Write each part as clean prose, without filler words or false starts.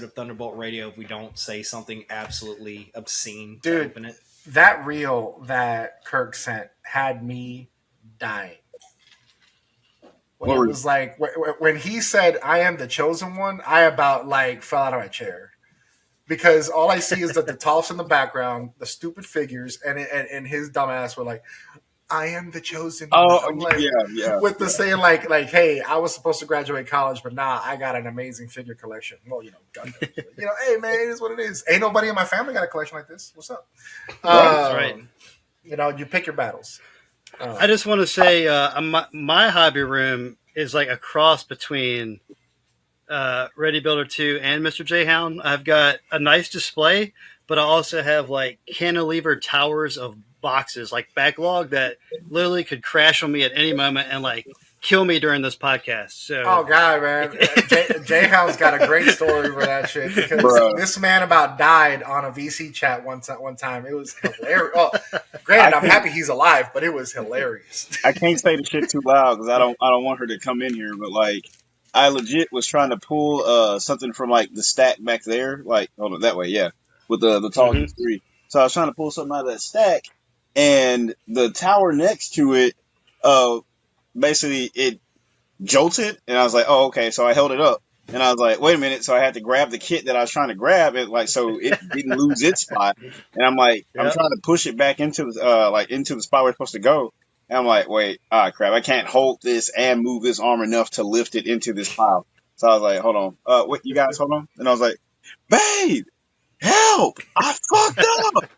of Thunderbolt Radio if we don't say something absolutely obscene to Dude, open it. that reel that Kirk sent had me dying. When it was like when he said, "I am the chosen one," I about like fell out of my chair because all I see is the Toffs in the background, the stupid figures, and his dumbass were like, "I am the chosen one." Oh, I'm like, yeah. with the saying like, "Hey, I was supposed to graduate college, but nah, I got an amazing figure collection." Well, Gundam. Hey man, it is what it is. Ain't nobody in my family got a collection like this. What's up? That's right. You pick your battles. I just want to say my hobby room is like a cross between Ready Builder 2 and Mr. J Hound. I've got a nice display, but I also have like cantilever towers of boxes, like backlog that literally could crash on me at any moment and like kill me during this podcast. So, oh god, man, J Hound's got a great story for that shit because this man about died on a VC chat one time. It was hilarious. Oh, granted, I'm happy he's alive, but it was hilarious. I can't say the shit too loud because I don't want her to come in here. But like, I legit was trying to pull something from like the stack back there. Like, hold on, that way, yeah, with the tall three. So I was trying to pull something out of that stack, and the tower next to it, basically it jolted, and I was like, oh, okay. So I held it up, and I was like, wait a minute. So I had to grab the kit that I was trying to grab, it like so it didn't lose its spot. And I'm like, I'm trying to push it back into the spot where it's supposed to go. And I'm like, wait, crap, I can't hold this and move this arm enough to lift it into this pile. So I was like, hold on, wait, you guys, hold on. And I was like, babe, help! I fucked up,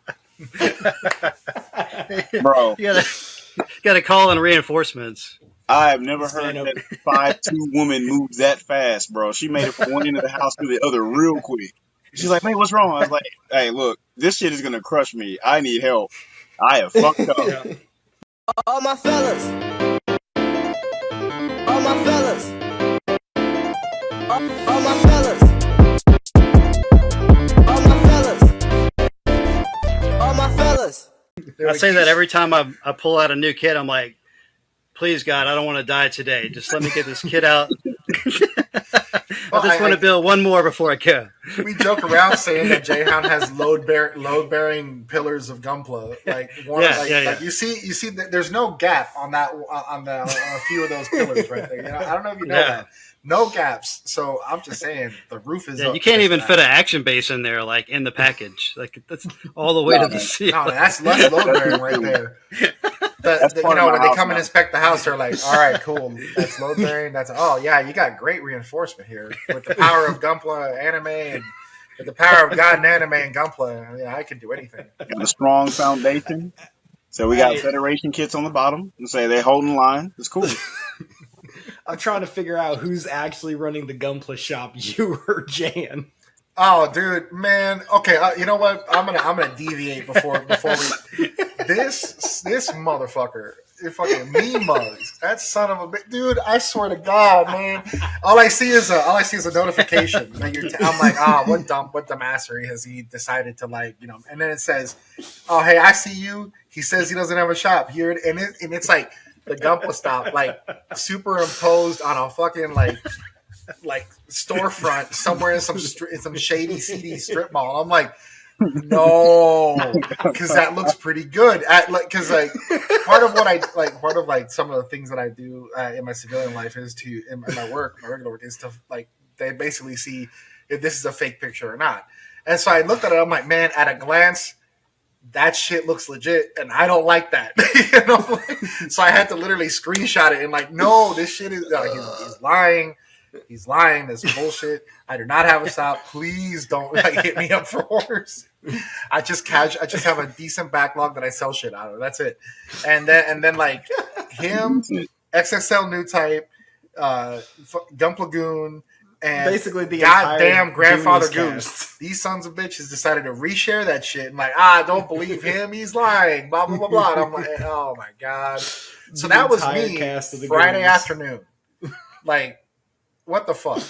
bro. You gotta call in reinforcements. I have never heard that 5'2" woman move that fast, bro. She made it from one end of the house to the other real quick. She's like, "Hey, what's wrong?" I was like, "Hey, look, this shit is gonna crush me. I need help. I have fucked up." Yeah. All my fellas, all my fellas, all my fellas, all my fellas, all my fellas. I say that every time I pull out a new kit. I'm like, please, God, I don't want to die today. Just let me get this kit out. I just want to build one more before I go. We joke around saying that J-Hound has load-bearing pillars of Gunpla. Like, like you see that there's no gap on a few of those pillars right there. I don't know if you know that. No gaps. So I'm just saying the roof is up. You can't even fit an action base in there, like in the package. Like that's all the way to the seal. No, that's less load-bearing right there. When they come and inspect the house, they're like, all right, cool. That's load bearing. You got great reinforcement here with the power of Gunpla anime and with the power of God and anime and Gunpla. I can do anything. Got a strong foundation. So we got Federation kits on the bottom and say they're holding line. It's cool. I'm trying to figure out who's actually running the Gunpla shop, you or Jan. Oh, dude, man. Okay, you know what? I'm gonna deviate before we. This motherfucker, fucking me mugs. That son of a bitch, dude. I swear to God, man. All I see is a notification. I'm like, what dumbassery has he decided to And then it says, oh, hey, I see you. He says he doesn't have a shop here, and it's like the Gunpla stop, like superimposed on a fucking like storefront somewhere in some shady, seedy strip mall. I'm like, no, because that looks pretty good. Because part of some of the things that I do in my civilian life is in my regular work is to they basically see if this is a fake picture or not. And so I looked at it. I'm like, man, at a glance, that shit looks legit, and I don't like that. So I had to literally screenshot it and no, this shit is he's lying. He's lying. That's bullshit. I do not have a stop. Please don't hit me up for orders. I just have a decent backlog that I sell shit out of. That's it. And then him, XXL New Type, Gunpla Goon, and basically the goddamn Grandfather Goose. These sons of bitches decided to reshare that shit and don't believe him. He's lying. Blah blah blah blah. And I'm like, oh my god. So that was me Friday afternoon. What the fuck?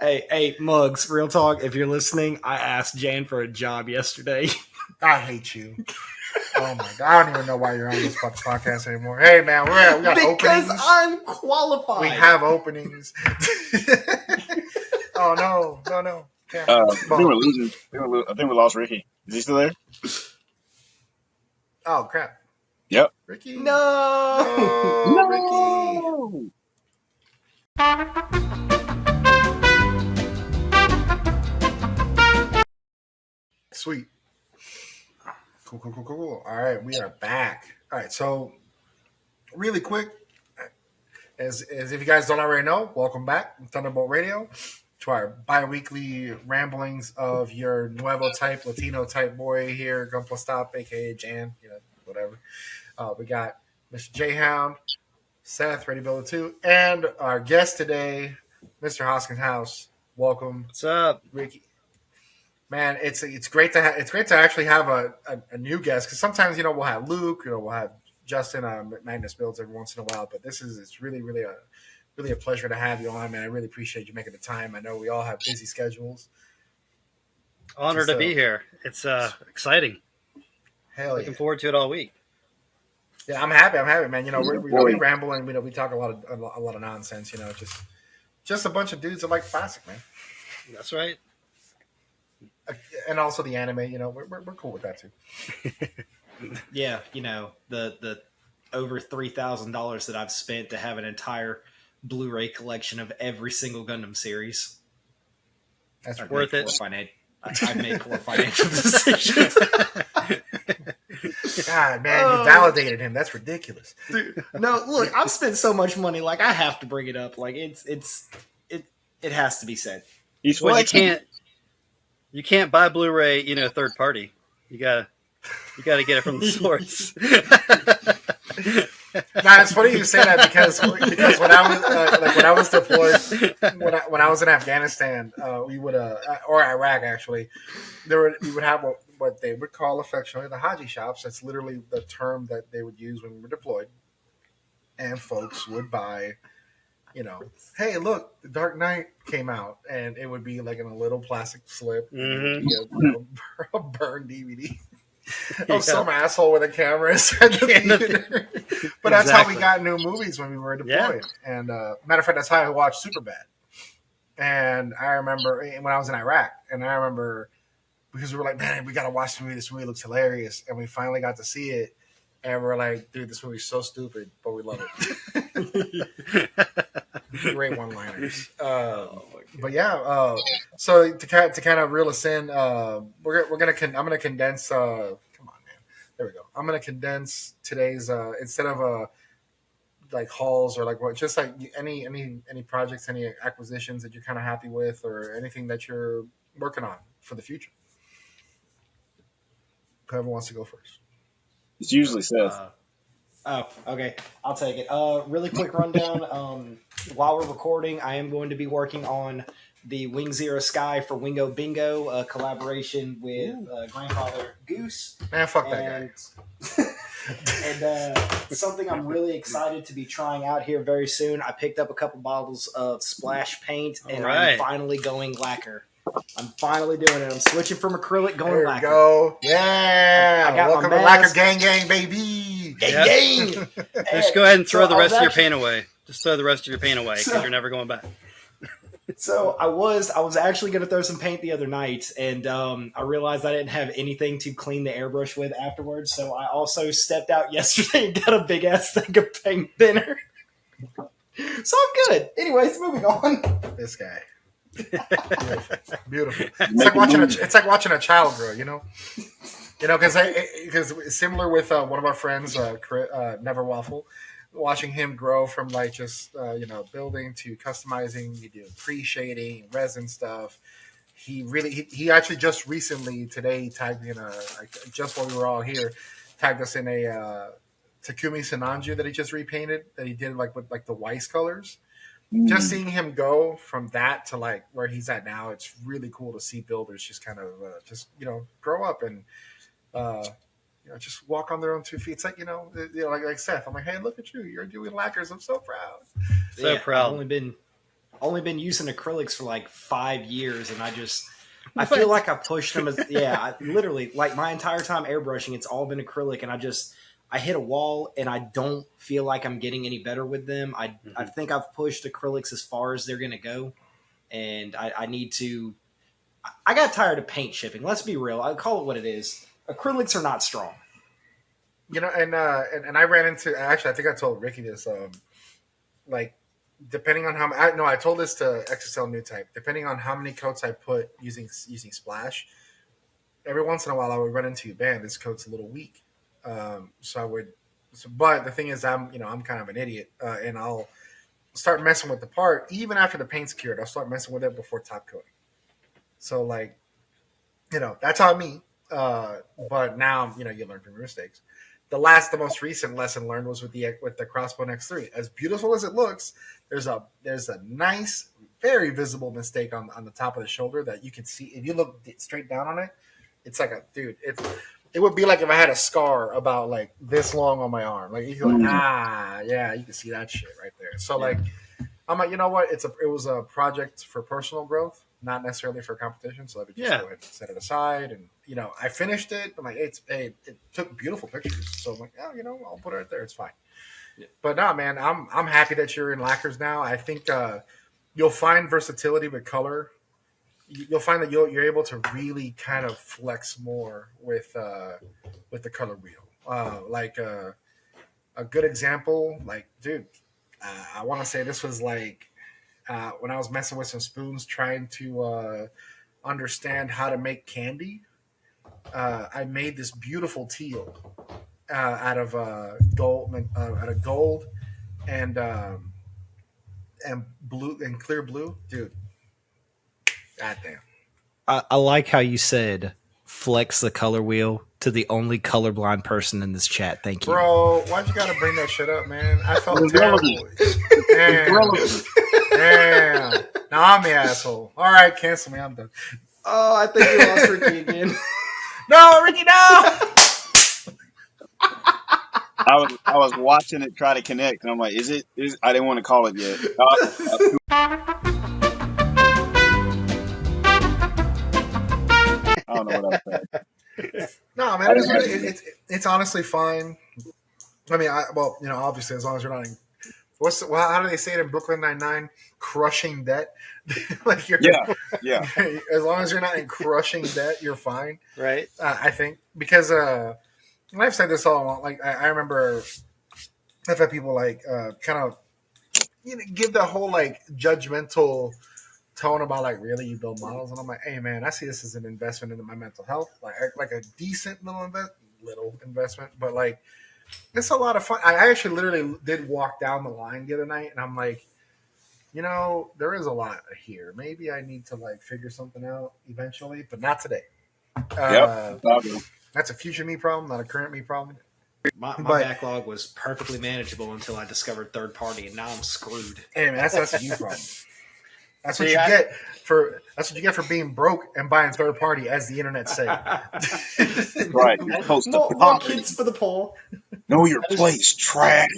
Hey, Mugs, real talk. If you're listening, I asked Jan for a job yesterday. I hate you. Oh my god! I don't even know why you're on this podcast anymore. Hey man, we got openings. Because I'm qualified. We have openings. Oh no. Damn. I think we're losing. I think we lost Ricky. Is he still there? Oh crap. Yep. Ricky. No. Ricky. No! Sweet. Cool. All right, we are back. All right, so really quick, as if you guys don't already know, welcome back to Thunderbolt Radio to our bi-weekly ramblings of your Nuevo type, Latino type boy here, Gunpla Stop, aka Jan, whatever. We got Mr. J Hound, Seth, Ready Builder 2, and our guest today, Mr. Hoskins House. Welcome, What's up? Ricky. Man, it's great to actually have a new guest, because sometimes we'll have Luke, we'll have Justin, Magnus Builds every once in a while, but it's really a pleasure to have you on, man. I really appreciate you making the time. I know we all have busy schedules. Honored to be here. It's exciting. Hell Looking yeah. forward to it all week. Yeah, I'm happy, man. We ramble and we talk a lot of nonsense. Just a bunch of dudes that like classic, man. That's right. And also the anime. We're cool with that too. Yeah, the over $3,000 that I've spent to have an entire Blu-ray collection of every single Gundam series. That's worth it. I've made poor financial decisions. God, man, you validated him. That's ridiculous. Dude, no, look, I've spent so much money. Like, I have to bring it up. Like, it has to be said. Well, you can't buy Blu-ray, third party. You gotta get it from the source. Nah, it's funny you say that because when I was deployed, when I was in Afghanistan, we would or Iraq actually, we would have what they would call affectionately the Haji shops. That's literally the term that they would use when we were deployed, and folks would buy. Hey, look, The Dark Knight came out, and it would be like in a little plastic slip, a burned DVD of some asshole with a camera inside the theater. But that's how we got new movies when we were deployed. Yeah. And matter of fact, that's how I watched Superbad. And I remember when I was in Iraq, because we were like, man, we got to watch the movie. This movie looks hilarious. And we finally got to see it. And we're like, dude, this movie's so stupid, but we love it. Great one-liners. But yeah, so to kind of reel us in, I'm gonna condense. Come on, man. There we go. I'm gonna condense today's instead of like hauls or like what, just like any projects, any acquisitions that you're kind of happy with, or anything that you're working on for the future. Whoever wants to go first. It's usually Seth. Okay. I'll take it. Really quick rundown. While we're recording, I am going to be working on the Wing Zero Sky for Wingo Bingo, a collaboration with Grandfather Goose. Man, fuck that guy. And something I'm really excited to be trying out here very soon. I picked up a couple bottles of splash paint, and I'm finally going lacquer. I'm finally doing it. I'm switching from acrylic going lacquer. There we go. Yeah. I got welcome to Lacquer Gang, baby. Gang. Just go ahead and throw the rest of your paint away. Just throw the rest of your paint away because you're never going back. So I was actually going to throw some paint the other night, and I realized I didn't have anything to clean the airbrush with afterwards. So I also stepped out yesterday and got a big ass thing of paint thinner. So I'm good. Anyways, moving on. This guy. Beautiful. It's like watching a child grow, because similar with one of our friends, Never Waffle, watching him grow from like just building to customizing. You do pre-shading, resin stuff. He actually just recently today tagged in just while we were all here, tagged us in a Takumi Sinanju that he just repainted, that he did like with like the Weiss colors. Just seeing him go from that to like where he's at now, it's really cool to see builders just kind of grow up and just walk on their own 2 feet. It's like like Seth. I'm like, hey, look at you! You're doing lacquers. I'm so proud. So proud. I've only been using acrylics for like 5 years, and I feel like I pushed them. I literally like my entire time airbrushing, it's all been acrylic, and I hit a wall, and I don't feel like I'm getting any better with them. I think I've pushed acrylics as far as they're going to go. and I need to. I got tired of paint shipping. Let's be real. I call it what it is. Acrylics are not strong. You know, and I ran into, actually, I think I told Ricky this. Like, depending on how I told this to XSL New Type. Depending on how many coats I put using Splash, every once in a while I would run into, man, this coat's a little weak. So I would. But the thing is, I'm kind of an idiot, and I'll start messing with the part even after the paint's cured. I'll start messing with it before top coating. So like, that's on me. But now, you learn from your mistakes. The most recent lesson learned was with the Crossbone X3. As beautiful as it looks, there's a nice, very visible mistake on the top of the shoulder that you can see if you look straight down on it. It's like it would be like if I had a scar about like this long on my arm. Like you can you can see that shit right there. So like, I'm like, you know what? It was a project for personal growth, not necessarily for competition. So let me just go ahead and set it aside. And I finished it. I'm like, it took beautiful pictures. So I'm like, I'll put it right there. It's fine. Yeah. But no, man, I'm happy that you're in lacquers now. I think you'll find versatility with color. You'll find that you're able to really kind of flex more with the color wheel. Like a good example, like, dude, I want to say this was like when I was messing with some spoons, trying to understand how to make candy. I made this beautiful teal out of gold and blue and clear blue, dude. God damn. I like how you said flex the color wheel to the only colorblind person in this chat. Thank you. Bro, why'd you gotta bring that shit up, man? I felt terrible. Damn. Now I'm the asshole. All right, cancel me. I'm done. Oh, I think we lost Ricky again. No, Ricky, no! I was watching it try to connect, and I'm like, is I didn't want to call it yet. I don't know what I said. No, man, it's honestly fine. I mean, obviously, as long as you're not in how do they say it in Brooklyn Nine-Nine? Crushing debt. Like yeah. As long as you're not in crushing debt, you're fine. Right. I think because and I've said this all along. Like I remember I've had people like kind of give the whole like judgmental tone about like, really, you build models, and I'm like, hey man, I see this as an investment into my mental health, like a decent little investment, but like it's a lot of fun. I actually literally did walk down the line the other night, and I'm like, there is a lot here. Maybe I need to like figure something out eventually, but not today. That's a future me problem, not a current me problem. My backlog was perfectly manageable until I discovered third party, and now I'm screwed. Hey man, that's a you problem. That's what you get for being broke and buying third party, as the internet say. Right. More kids for the poor. Know your place, trash.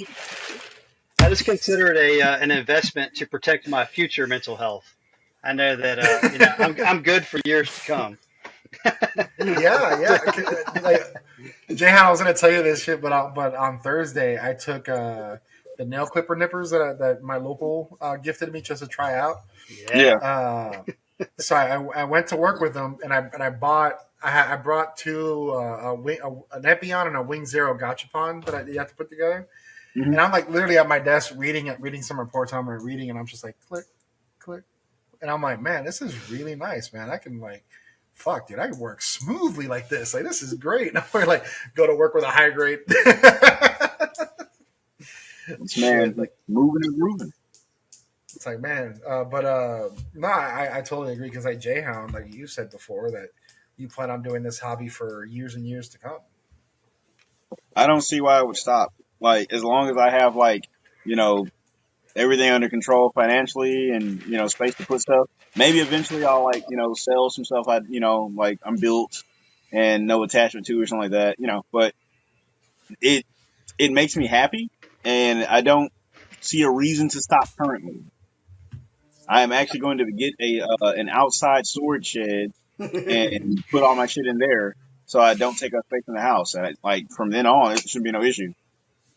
I just consider it an investment to protect my future mental health. I know that I'm good for years to come. Yeah. Like, Jayhan, I was gonna tell you this shit, but on Thursday I took the nail clipper nippers that my local gifted me just to try out. Yeah. So I went to work with them, and I brought two an Epion and a Wing Zero Gachapon that you have to put together. Mm-hmm. And I'm like literally at my desk reading some reports I'm reading, and I'm just like click, click, and I'm like, man, this is really nice, man. I can like, fuck, dude, I can work smoothly like this. Like, this is great. And I'm like go to work with a high grade. Man, like moving and grooving. It's like, man, no, I totally agree, because like Jayhound, like you said before, that you plan on doing this hobby for years and years to come. I don't see why I would stop. Like, as long as I have like, everything under control financially and, space to put stuff, maybe eventually I'll like, sell some stuff like I'm built and no attachment to or something like that, but it makes me happy, and I don't see a reason to stop currently. I am actually going to get an outside storage shed and put all my shit in there, so I don't take up space in the house. Like from then on, it should be no issue.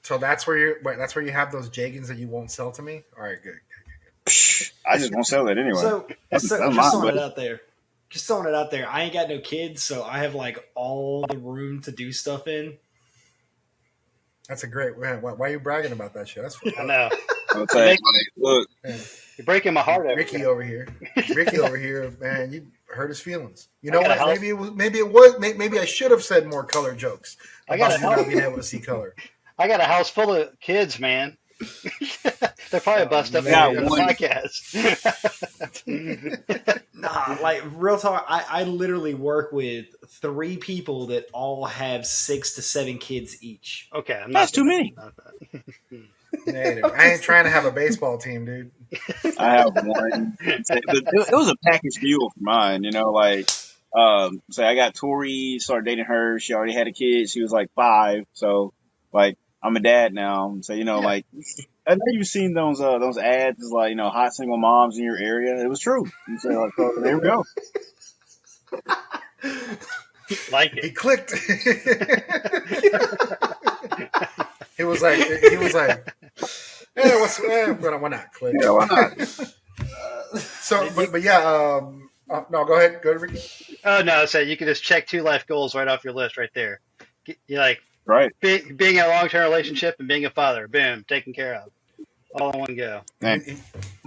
So that's where you have those Jagans that you won't sell to me. All right, good. Psh, I just won't sell that anyway. So, That's just mine, throwing it buddy. out there. Just throwing it out there. I ain't got no kids, so I have like all the room to do stuff in. That's a great. Man, why are you bragging about that shit? That's I know. I'll tell you, look, man, You're breaking my heart over Ricky here. over here. Ricky over here, man. You hurt his feelings. You I know got a what? house- Maybe I should have said more color jokes I got about a you not house- being able to see color. I got a house full of kids, man. They're probably bust up man. on the podcast. Nah, like real talk. I literally work with 3 people that all have 6 to 7 kids each. Okay, I'm That's too many. Negative. I ain't trying to have a baseball team, dude. I have one. It was a package deal for mine, you know, like, so I got Tori, started dating her. She already had a kid. She was like 5. So, like, I'm a dad now. So, you know, like, I know you've seen those ads, like, you know, hot single moms in your area. It was true. You say, like, so there we go. Like He it. clicked. he was like, why not click? Yeah, why not? So, but yeah, no, go ahead, Ricky. Oh no, so you can just check 2 life goals right off your list right there. You like Right. being in a long-term relationship and being a father. Boom, taken care of. All in one go. Man,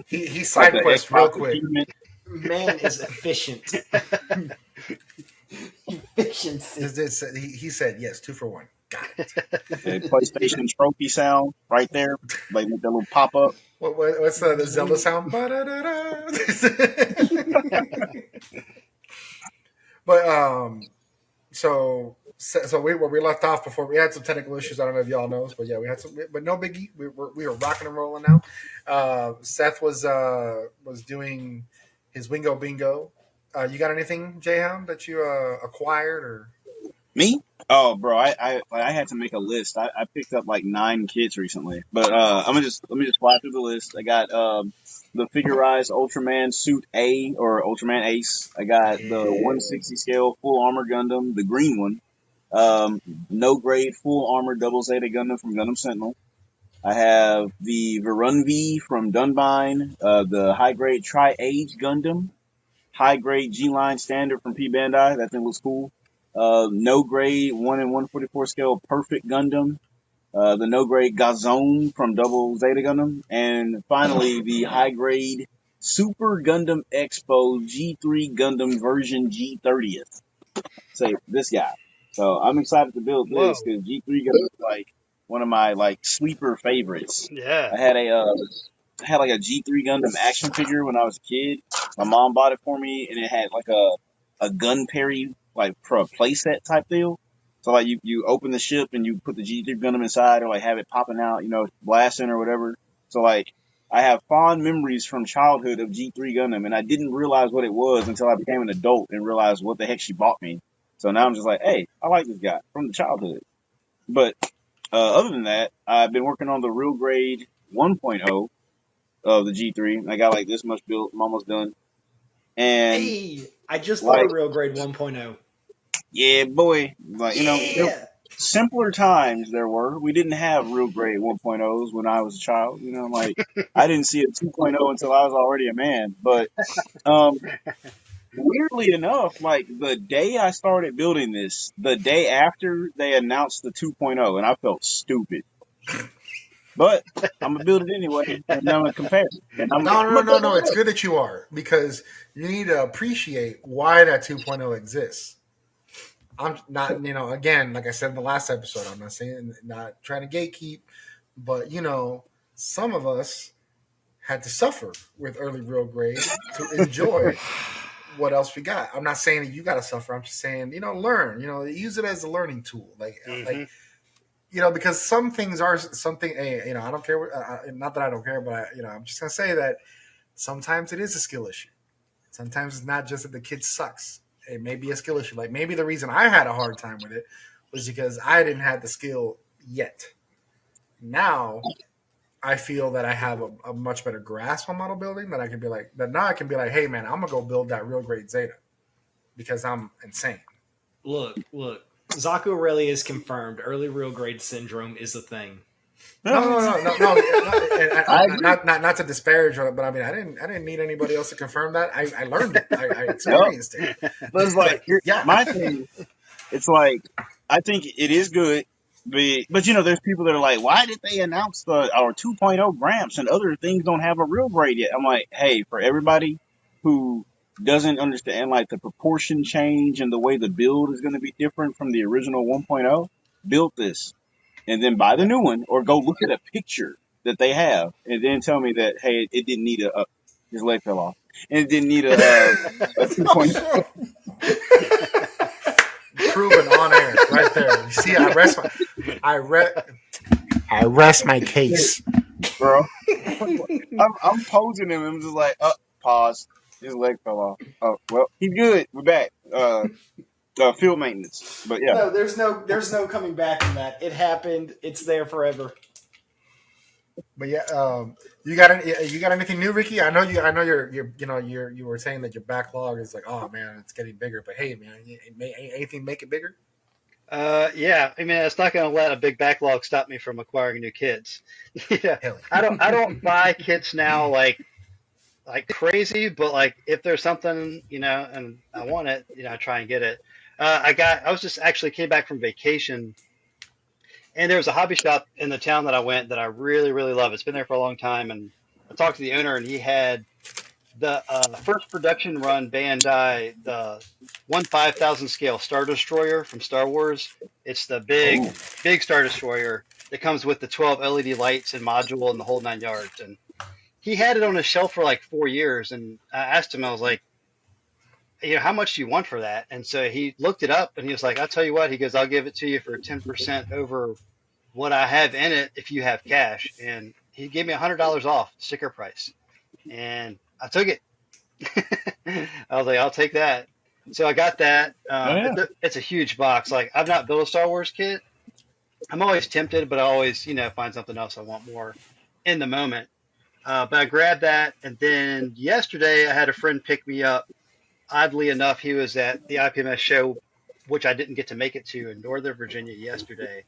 He side like quest real quick. achievement. Man is efficient. Efficiency. He said yes, 2 for 1. Got it. The PlayStation trophy sound right there, like with that little pop up. What's the Zelda sound? Ba-da-da-da. But so where we left off before, we had some technical issues. I don't know if y'all know, but yeah, we had some, but no biggie. We were rocking and rolling now. Seth was doing his Wingo Bingo. You got anything, Jayhound, that you acquired or? Me? Oh, bro, I had to make a list. I picked up like 9 kits recently, but let me just fly through the list. I got the figurized Ultraman Suit A or Ultraman Ace. I got the 160 scale full armor Gundam, the green one. No grade full armor Double Zeta Gundam from Gundam Sentinel. I have the Varunvi from Dunbine, the high grade Tri-Age Gundam, high grade G-Line Standard from P Bandai. That thing looks cool. No grade 1 in 144 scale Perfect Gundam, the no grade Gazone from Double Zeta Gundam, and finally the high grade Super Gundam Expo G3 Gundam version G30th. Say this guy. So I'm excited to build this because G3 Gundam is like one of my like sleeper favorites. Yeah. I had like a G3 Gundam action figure when I was a kid. My mom bought it for me, and it had like a gun parry like for a playset type deal. So like you open the ship and you put the G3 Gundam inside, or like have it popping out, you know, blasting or whatever. So like I have fond memories from childhood of G3 Gundam, and I didn't realize what it was until I became an adult and realized what the heck she bought me. So now I'm just like, hey, I like this guy from the childhood. But other than that, I've been working on the real grade 1.0 of the G3. I got like this much built. I'm almost done. And Hey, I just bought a real grade 1.0. Yeah, boy. Like, you know, Yeah. simpler times there were. We didn't have real grade 1.0s when I was a child. You know, like, I didn't see a 2.0 until I was already a man. But weirdly enough, like, the day I started building this, the day after they announced the 2.0, and I felt stupid. But I'm going to build it anyway, and I'm going to compare it. And No. It's good that you are, because you need to appreciate why that 2.0 exists. I'm not, again, like I said in the last episode, I'm not saying, not trying to gatekeep, but, some of us had to suffer with early real grade to enjoy what else we got. I'm not saying that you got to suffer. I'm just saying, learn, use it as a learning tool. Because some things are something, I don't care. Not that I don't care, but I'm just going to say that sometimes it is a skill issue. Sometimes it's not just that the kid sucks. It may be a skill issue. Like maybe the reason I had a hard time with it was because I didn't have the skill yet. Now I feel that I have a much better grasp on model building that I can be like, that now I can be like, hey man, I'm going to go build that real grade Zeta because I'm insane. Look. Zaku Aurelius confirmed early real grade syndrome is a thing. No. I agree. Not to disparage, but I mean, I didn't need anybody else to confirm that. I learned it. I Yep. experienced it. But it's like, Yeah. my thing, it's like, I think it is good, but there's people that are like, why did they announce our 2.0 Gramps and other things don't have a real grade yet? I'm like, hey, for everybody who doesn't understand like the proportion change and the way the build is going to be different from the original 1.0, build this and then buy the new one, or go look at a picture that they have and then tell me that, hey, it didn't need his leg fell off and it didn't need a 2.0. Proven on air right there. You see, I rest my case. Bro. I'm posing him and I'm just like, pause. His leg fell off. Oh, well, he's good. We're back. Field maintenance. But yeah. No, there's no coming back from that. It happened. It's there forever. But yeah, you got anything new, Ricky? I know you were saying that your backlog is like, oh man, it's getting bigger. But hey, man, anything make it bigger? Yeah, I mean, it's not going to let a big backlog stop me from acquiring new kits. Yeah, Hell. I don't buy kits now like crazy, but like if there's something, and I want it, I try and get it. I was just actually came back from vacation, and there was a hobby shop in the town that I went that I really, really love. It's been there for a long time, and I talked to the owner, and he had the first production run Bandai, the 1/5000 scale Star Destroyer from Star Wars. It's the big Star Destroyer that comes with the 12 LED lights and module and the whole 9 yards. And he had it on his shelf for like 4 years. And I asked him, I was like, how much do you want for that? And so he looked it up and he was like, I'll tell you what, he goes, I'll give it to you for 10% over what I have in it if you have cash. And he gave me $100 off sticker price. And I took it. I was like, I'll take that. So I got that. It's a huge box. Like, I've not built a Star Wars kit. I'm always tempted, but I always, find something else I want more in the moment. But I grabbed that. And then yesterday I had a friend pick me up. Oddly enough, he was at the IPMS show, which I didn't get to make it to, in Northern Virginia yesterday.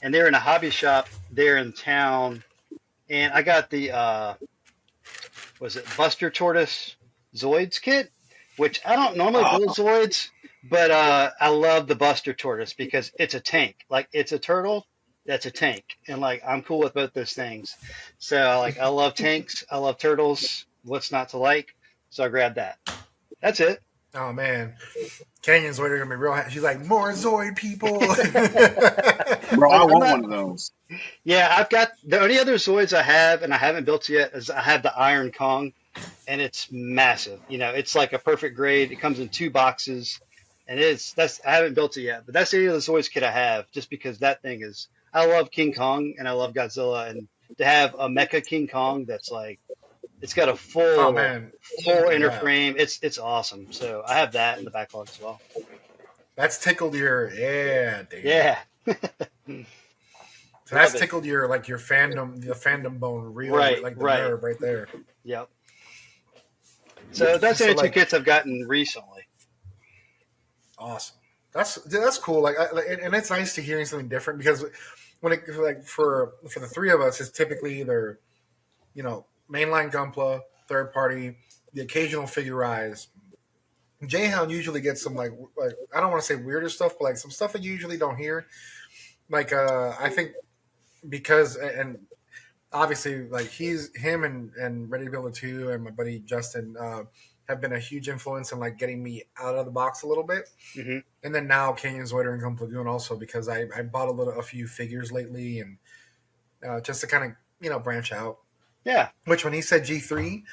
And they're in a hobby shop there in town. And I got the, was it Buster Tortoise Zoids kit, which I don't normally build Zoids, but I love the Buster Tortoise because it's a tank. Like, it's a turtle that's a tank. And, like, I'm cool with both those things. So, like, I love tanks. I love turtles. What's not to like? So I grabbed that. That's it. Oh, man. Canyon Zoid are going to be real happy. She's like, more Zoid people. Bro, I want one of those. Yeah, I've got the only other Zoids I have, and I haven't built yet, is I have the Iron Kong, and it's massive. It's like a perfect grade. It comes in 2 boxes, and I haven't built it yet, but that's the only Zoids kit I have, just because that thing is. I love King Kong and I love Godzilla, and to have a Mecha King Kong that's like, it's got a full inner frame. It's awesome. So I have that in the backlog as well. That's tickled your dude. Yeah. So that's tickled your your fandom bone really, right, like the nerve right there. Yep. So that's the only 2 kits I've gotten recently. Awesome. That's cool. And it's nice to hearing something different, because when it for the 3 of us, it's typically either mainline Gunpla, third party, the occasional figurize. J-Hound usually gets some like I don't want to say weirder stuff, but like some stuff that you usually don't hear. I think because and obviously him and Ready to Build a 2 and my buddy Justin have been a huge influence in getting me out of the box a little bit. Mm-hmm. And then now Canyon Zoider and Gunpla doing also, because I bought a few figures lately, and just to kind of branch out. Yeah. Which, when he said G3,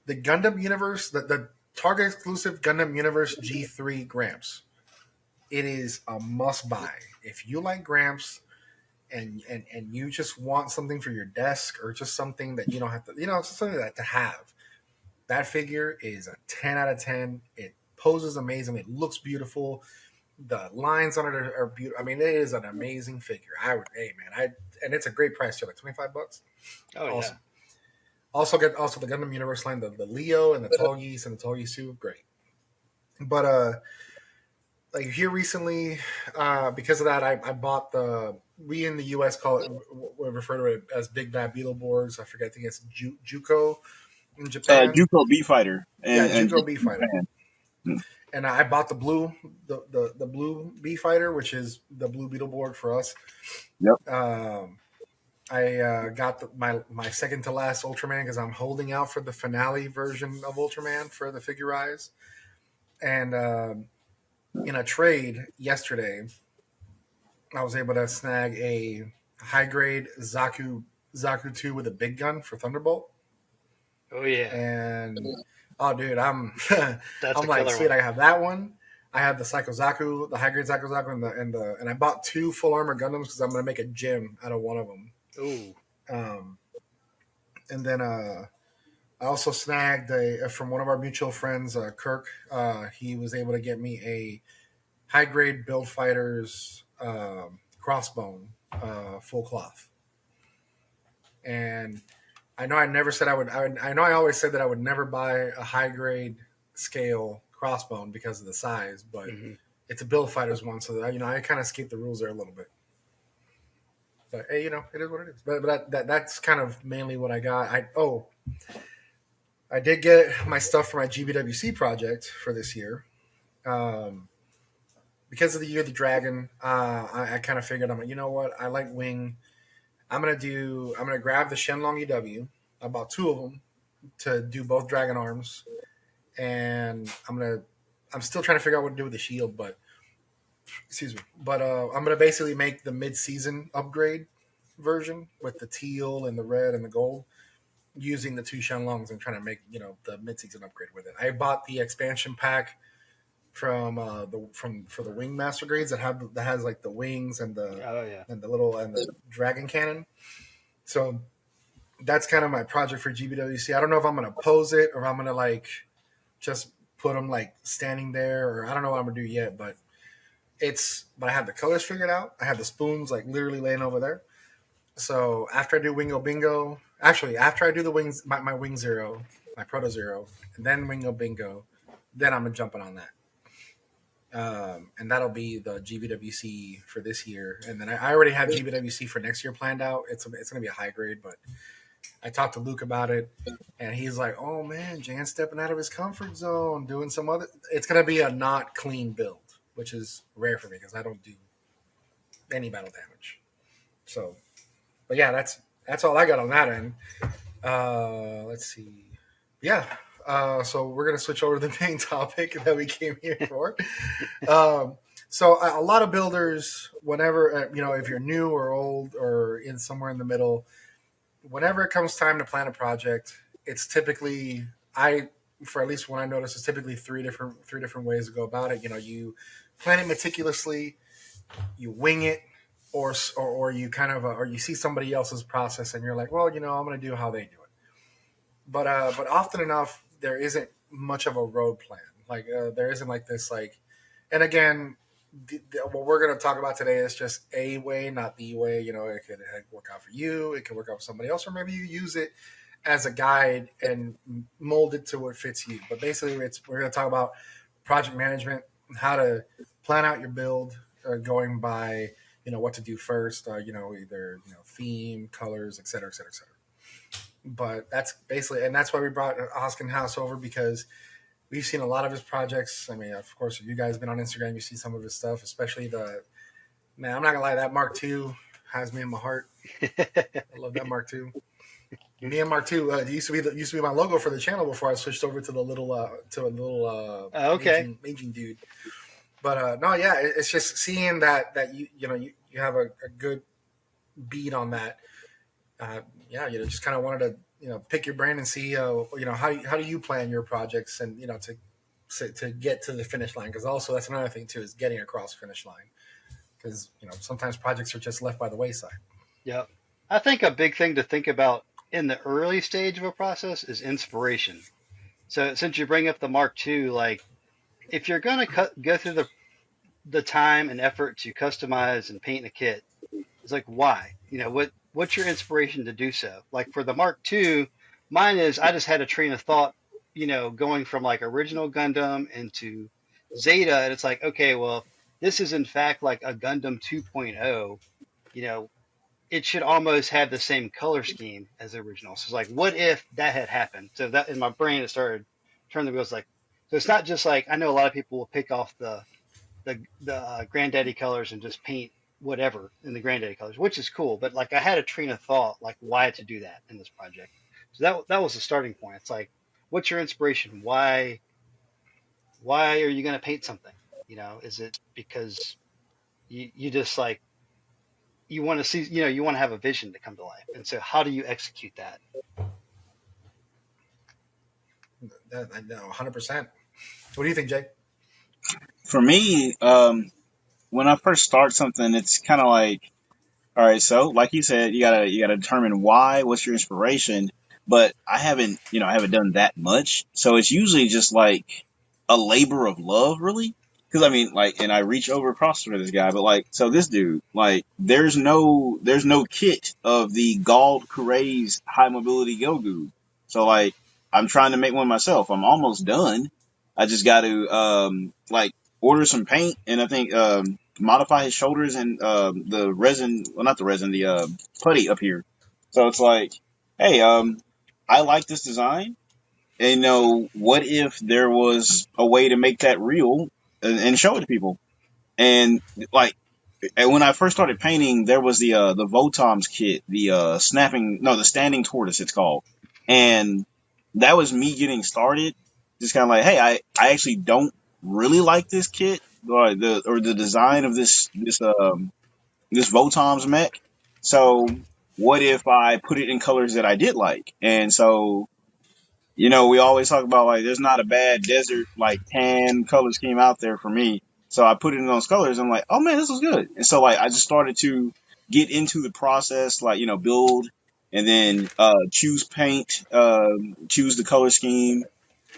the Gundam Universe, the Target exclusive Gundam Universe G3 Gramps, it is a must buy. If you like Gramps and you just want something for your desk, or just something that you don't have to, it's just something to have. That figure is a 10 out of 10. It poses amazing. It looks beautiful. The lines on it are beautiful. I mean, it is an amazing figure. And it's a great price too, like $25. Oh, awesome. Yeah. Also get the Gundam Universe line, the Leo and the Tallgeese and the Tallgeese, great. But here recently, because of that, I bought the we in the U.S. call it, we refer to it as Big Bad Beetle boards. I forget. I think it's Juco in Japan. JUCO B Fighter Yeah, and Juco B Fighter. Japan. And I bought the blue, the blue B Fighter, which is the blue Beetle board for us. Yep. I got my second to last Ultraman because I'm holding out for the finale version of Ultraman for the Figurize. And in a trade yesterday, I was able to snag a high grade Zaku 2 with a big gun for Thunderbolt. Oh yeah, And oh dude, I'm that's I'm a like killer sweet. one. I have that one. I have the Psycho Zaku, the high grade Psycho Zaku, and I bought 2 full armor Gundams because I'm gonna make a gym out of one of them. Ooh, Um, and then I also snagged from one of our mutual friends, Kirk. He was able to get me a high grade Build Fighters crossbone, full cloth. And I know I never said I know I always said that I would never buy a high grade scale crossbone because of the size, but mm-hmm. it's a Build Fighters one, so that, I kind of escaped the rules there a little bit. But hey, it is what it is. But that's kind of mainly what I got. I did get my stuff for my GBWC project for this year. Because of the Year of the Dragon, I kind of figured you know what, I like Wing. I'm gonna grab the Shenlong EW. I bought 2 of them to do both Dragon arms, and I'm still trying to figure out what to do with the shield, but excuse me. But I'm gonna basically make the mid-season upgrade version with the teal and the red and the gold, using the 2 Shenlongs and trying to make the mid-season upgrade with it. I bought the expansion pack from for the wing master grades that has like the wings and the Oh yeah, and the dragon cannon. So that's kind of my project for GBWC. I don't know if I'm gonna pose it or if I'm gonna like just put them like standing there, or I don't know what I'm gonna do yet. But I have the colors figured out. I have the spoons like literally laying over there. So after I do Wingo Bingo, actually after I do the wings, my Wing Zero, my Proto Zero, and then Wingo Bingo, then I'm jumping on that. And that'll be the GBWC for this year. And then I already have GBWC for next year planned out. It's going to be a high grade, but I talked to Luke about it, and he's like, "Oh man, Jan's stepping out of his comfort zone, doing some other." It's going to be a not clean build, which is rare for me because I don't do any battle damage. So, but yeah, that's all I got on that end. Let's see. Yeah. So we're gonna switch over to the main topic that we came here for. So a lot of builders, whenever if you're new or old or in somewhere in the middle, whenever it comes time to plan a project, it's typically for at least when I notice, it's typically three different ways to go about it. You plan it meticulously, you wing it, or you kind of or you see somebody else's process and you're like, well, I'm going to do how they do it. But often enough, there isn't much of a road plan. Like there isn't like this like, and again, what we're going to talk about today is just a way, not the way. It could work out for you, it could work out for somebody else, or maybe you use it as a guide and mold it to what fits you. But basically, we're going to talk about project management, how to plan out your build, going by what to do first, either theme, colors, et cetera, et cetera, et cetera. But that's basically, and that's why we brought Hoskin House over, because we've seen a lot of his projects. I mean, of course, if you guys have been on Instagram, you see some of his stuff, especially man, I'm not gonna lie, that Mark II has me in my heart. I love that Mark II. Me and Mark II used to be my logo for the channel before I switched over to the little okay. aging dude. But no, yeah, it's just seeing that you have a good beat on that. Just kind of wanted to pick your brain and see how do you plan your projects, and to get to the finish line, because also that's another thing too, is getting across the finish line, because sometimes projects are just left by the wayside. Yep. I think a big thing to think about in the early stage of a process is inspiration. So since you bring up the Mark II, like if you're going to go through the time and effort to customize and paint a kit, it's like, why? What's your inspiration to do so? Like for the Mark II, mine is I just had a train of thought, going from like original Gundam into Zeta, and it's like, okay, well, this is in fact like a Gundam 2.0. you know, it should almost have the same color scheme as the original. So it's like, what if that had happened? So that in my brain, it started turning the wheels like, so it's not just like, I know a lot of people will pick off the granddaddy colors and just paint whatever in the granddaddy colors, which is cool. But like I had a train of thought, like why to do that in this project. So that was the starting point. It's like, what's your inspiration? Why are you going to paint something? You know, is it because you just like you want to see, you know, you want to have a vision to come to life, and so how do you execute that? I know, 100%. What do you think, Jay? For me, when I first start something, it's kind of like, all right, so like you said, you gotta determine why, what's your inspiration. But I haven't done that much, so it's usually just like a labor of love, really. Because I mean, like, and I reach over across for this guy, but like, so this dude, like, there's no kit of the Gald Kurei's high mobility Gogu. So like, I'm trying to make one myself. I'm almost done. I just got to like order some paint, and I think modify his shoulders and the resin, well, not the resin, the putty up here. So it's like, hey, I like this design. And, what if there was a way to make that real and show it to people? And like, and when I first started painting, there was the Votoms kit, the standing tortoise, it's called, and that was me getting started. Just kind of like, hey, I actually don't really like this kit or the design of this Votoms mech. So what if I put it in colors that I did like? And so, we always talk about like there's not a bad desert like tan color scheme out there for me. So I put it in those colors. I'm like, oh man, this was good. And so like I just started to get into the process, like build and then choose paint, choose the color scheme,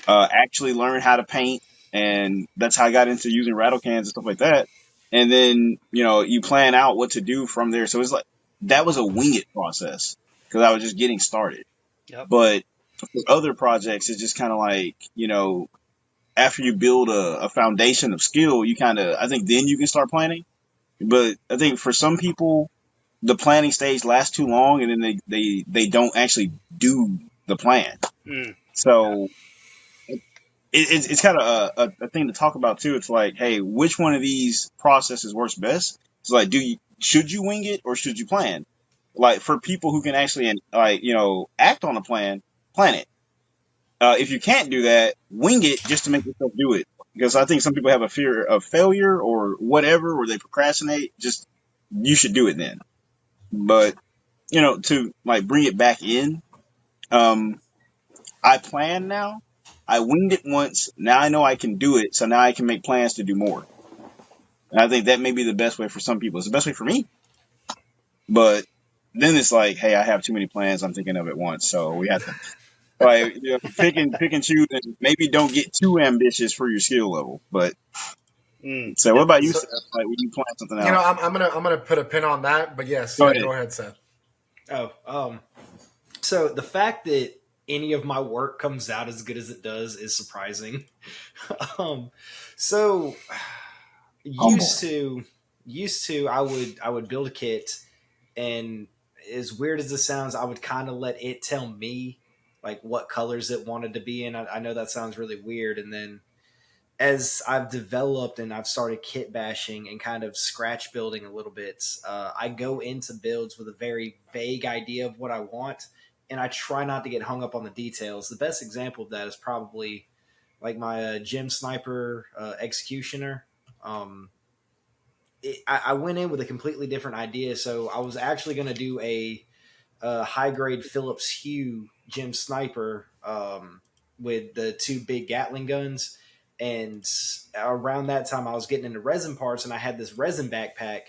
actually learn how to paint, and that's how I got into using rattle cans and stuff like that. And then you plan out what to do from there. So it's like that was a wing it process because I was just getting started. Yep. But for other projects, it's just kind of like after you build a foundation of skill, you kind of I think then you can start planning. But I think for some people, the planning stage lasts too long, and then they don't actually do the plan. Mm, yeah. So it's kind of a thing to talk about too. It's like, hey, which one of these processes works best? It's like, should you wing it or should you plan? Like for people who can actually act on a plan it. If you can't do that, wing it just to make yourself do it. Because I think some people have a fear of failure or whatever, or they procrastinate. Just you should do it then. But to like bring it back in, I plan now. I winged it once. Now I know I can do it. So now I can make plans to do more. And I think that may be the best way for some people. It's the best way for me. But then it's like, hey, I have too many plans I'm thinking of at once. So we have to like pick and choose, and maybe don't get too ambitious for your skill level. But so, what Yep. about you, So, Seth? Like when you plan something out? I'm gonna put a pin on that. But yes, Go yeah, ahead. go ahead, Seth. So the fact that any of my work comes out as good as it does is surprising. um, so Humble. used to I would build a kit, and as weird as this sounds, I would kind of let it tell me like what colors it wanted to be in. I know that sounds really weird, and then as I've developed and I've started kit bashing and kind of scratch building a little bit, I go into builds with a very vague idea of what I want, and I try not to get hung up on the details. The best example of that is probably like my Gem Sniper Executioner. I went in with a completely different idea, so I was actually going to do a high grade Phillips Hue Gem Sniper with the two big Gatling guns. And around that time, I was getting into resin parts, and I had this resin backpack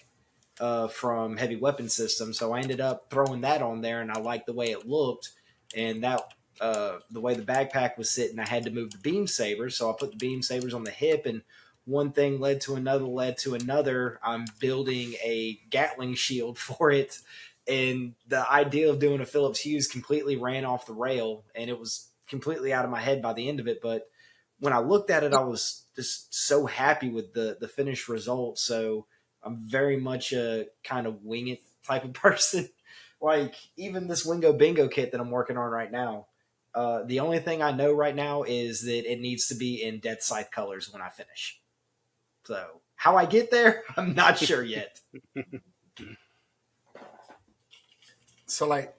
from Heavy Weapon System. So I ended up throwing that on there, and I liked the way it looked. And that the way the backpack was sitting, I had to move the beam sabers. So I put the beam sabers on the hip, and one thing led to another, led to another. I'm building a Gatling shield for it. And the idea of doing a Phillips Hughes completely ran off the rail, and it was completely out of my head by the end of it. But when I looked at it, I was just so happy with the finished result. So I'm very much a kind of wing it type of person. Like even this Wingo Bingo kit that I'm working on right now. The only thing I know right now is that it needs to be in Dead Scythe colors when I finish. So how I get there, I'm not sure yet. So like,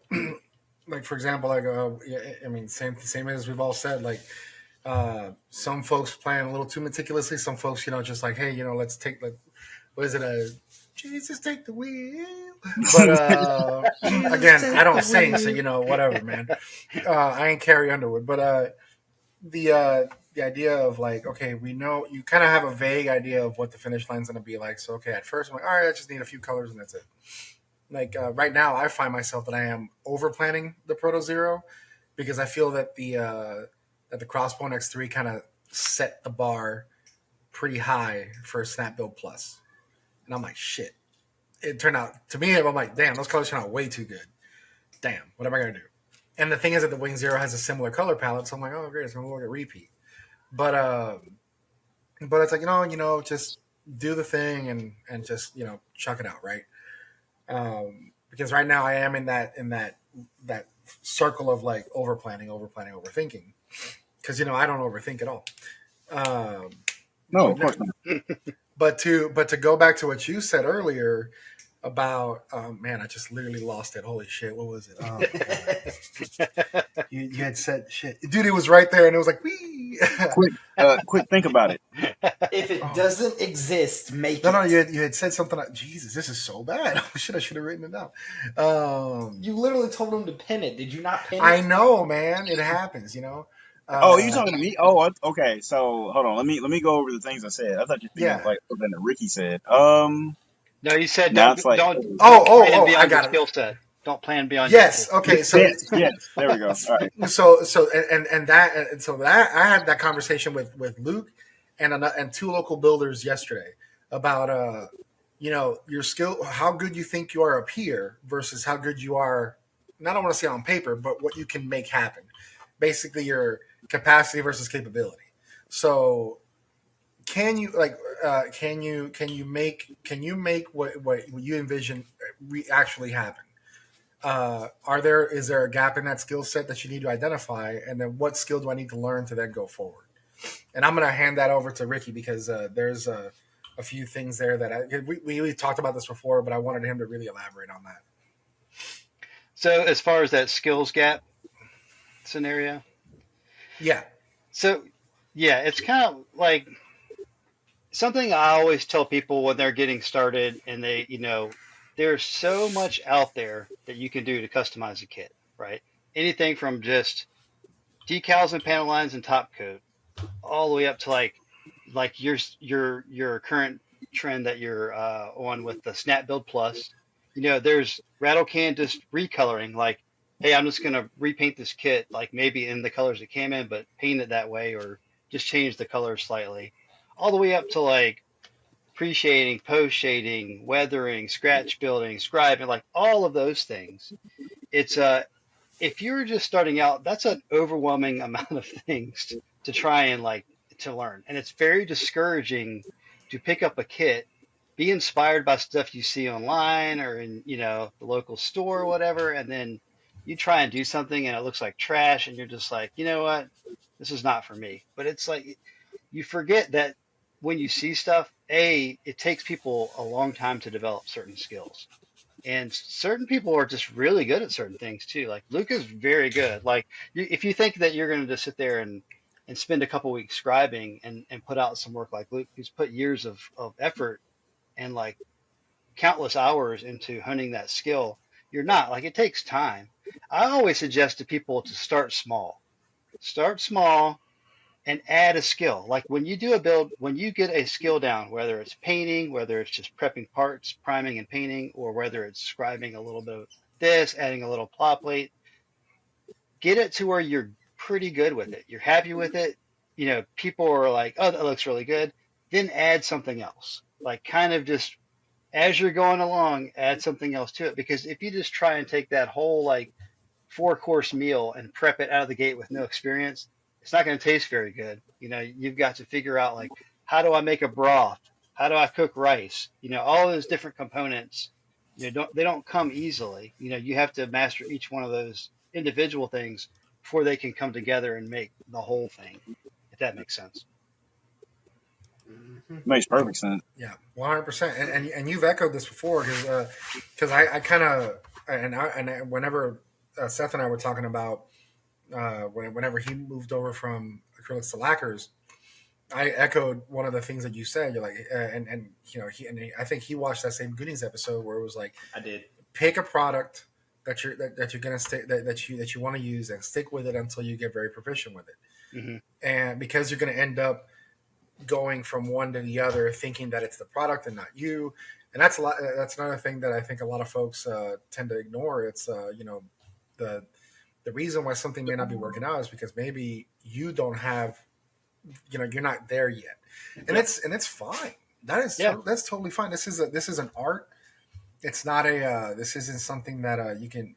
like for example, like I mean, same as we've all said. Like, some folks plan a little too meticulously. Some folks, just like, hey, let's take like, what is it? Jesus take the wheel. But again, I don't sing, so whatever, man. I ain't Carrie Underwood, but the idea of like, okay, we know you kind of have a vague idea of what the finish line's going to be like. So okay, at first I'm like, all right, I just need a few colors and that's it. Like right now, I find myself that I am over planning the Proto Zero because I feel that the Crossbone X3 kind of set the bar pretty high for Snap Build Plus, and I'm like, shit. It turned out to me, I'm like, damn, those colors turned out way too good. Damn, what am I gonna do? And the thing is that the Wing Zero has a similar color palette, so I'm like, oh great, it's gonna look at repeat. But it's like just do the thing and just chuck it out, right? Because right now I am in that circle of like over planning, overthinking. Because I don't overthink at all. No, of course not. But to go back to what you said earlier about man, I just literally lost it. Holy shit, what was it? You had said shit, dude. It was right there, and it was like, wee. Quick, think about it. If it doesn't exist, make it. No, you had said something like, Jesus, this is so bad. I should have written it down. You literally told him to pin it. Did you not pin it? I know, man. It happens, Oh, you talking to me? Oh, okay. So hold on. Let me go over the things I said. I thought you were thinking like something that Ricky said. No, you said now don't it's like, plan I beyond your got it. skill set. Don't plan beyond. Yes. Your Okay. So yes. There we go. All right. So that I had that conversation with Luke and two local builders yesterday about your skill, how good you think you are up here versus how good you are. I don't want to say on paper, but what you can make happen. Basically, your capacity versus capability. So, can you make what you envision actually happen? Is there a gap in that skill set that you need to identify, and then what skill do I need to learn to then go forward? And I'm going to hand that over to Ricky because there's a few things there that we talked about this before, but I wanted him to really elaborate on that. So as far as that skills gap scenario, yeah. So yeah, it's kind of like something I always tell people when they're getting started, and there's so much out there that you can do to customize a kit, right? Anything from just decals and panel lines and top coat, all the way up to like your current trend that you're on with the Snap Build Plus. There's rattle can just recoloring, like, hey, I'm just gonna repaint this kit, like maybe in the colors it came in, but paint it that way, or just change the color slightly, all the way up to like pre-shading, post-shading, weathering, scratch building, scribing, like all of those things. It's if you're just starting out, that's an overwhelming amount of things to try and to learn. And it's very discouraging to pick up a kit, be inspired by stuff you see online or in, the local store or whatever, and then you try and do something and it looks like trash and you're just like, you know what? This is not for me. But it's like you forget that when you see stuff, it takes people a long time to develop certain skills. And certain people are just really good at certain things too. Like Luke is very good. Like if you think that you're going to just sit there and spend a couple weeks scribing and put out some work like Luke, who's put years of effort and like countless hours into honing that skill, you're not. Like it takes time. I always suggest to people to start small. Start small and add a skill. Like when you do a build, when you get a skill down, whether it's painting, whether it's just prepping parts, priming and painting, or whether it's scribing a little bit of this, adding a little plot plate, get it to where you're pretty good with it. You're happy with it. People are like, oh, that looks really good. Then add something else. Like kind of just as you're going along, add something else to it. Because if you just try and take that whole like 4-course meal and prep it out of the gate with no experience, it's not going to taste very good. You've got to figure out like, how do I make a broth? How do I cook rice? All those different components they don't come easily. You have to master each one of those individual things before they can come together and make the whole thing. If that makes sense. Makes perfect sense. Yeah, 100%. And you've echoed this before because I kind of whenever Seth and I were talking about whenever he moved over from acrylics to lacquers, I echoed one of the things that you said. You're like, and I think he watched that same Goonies episode where it was like, I did. pick a product that you're gonna stick that you want to use and stick with it until you get very proficient with it. Hmm. And because you're gonna end up going from one to the other, thinking that it's the product and not you. And that's a lot. That's another thing that I think a lot of folks tend to ignore. It's the the reason why something may not be working out is because maybe you don't have, you're not there yet, and it's fine. That's totally fine. This is an art. It's not a this isn't something that you can,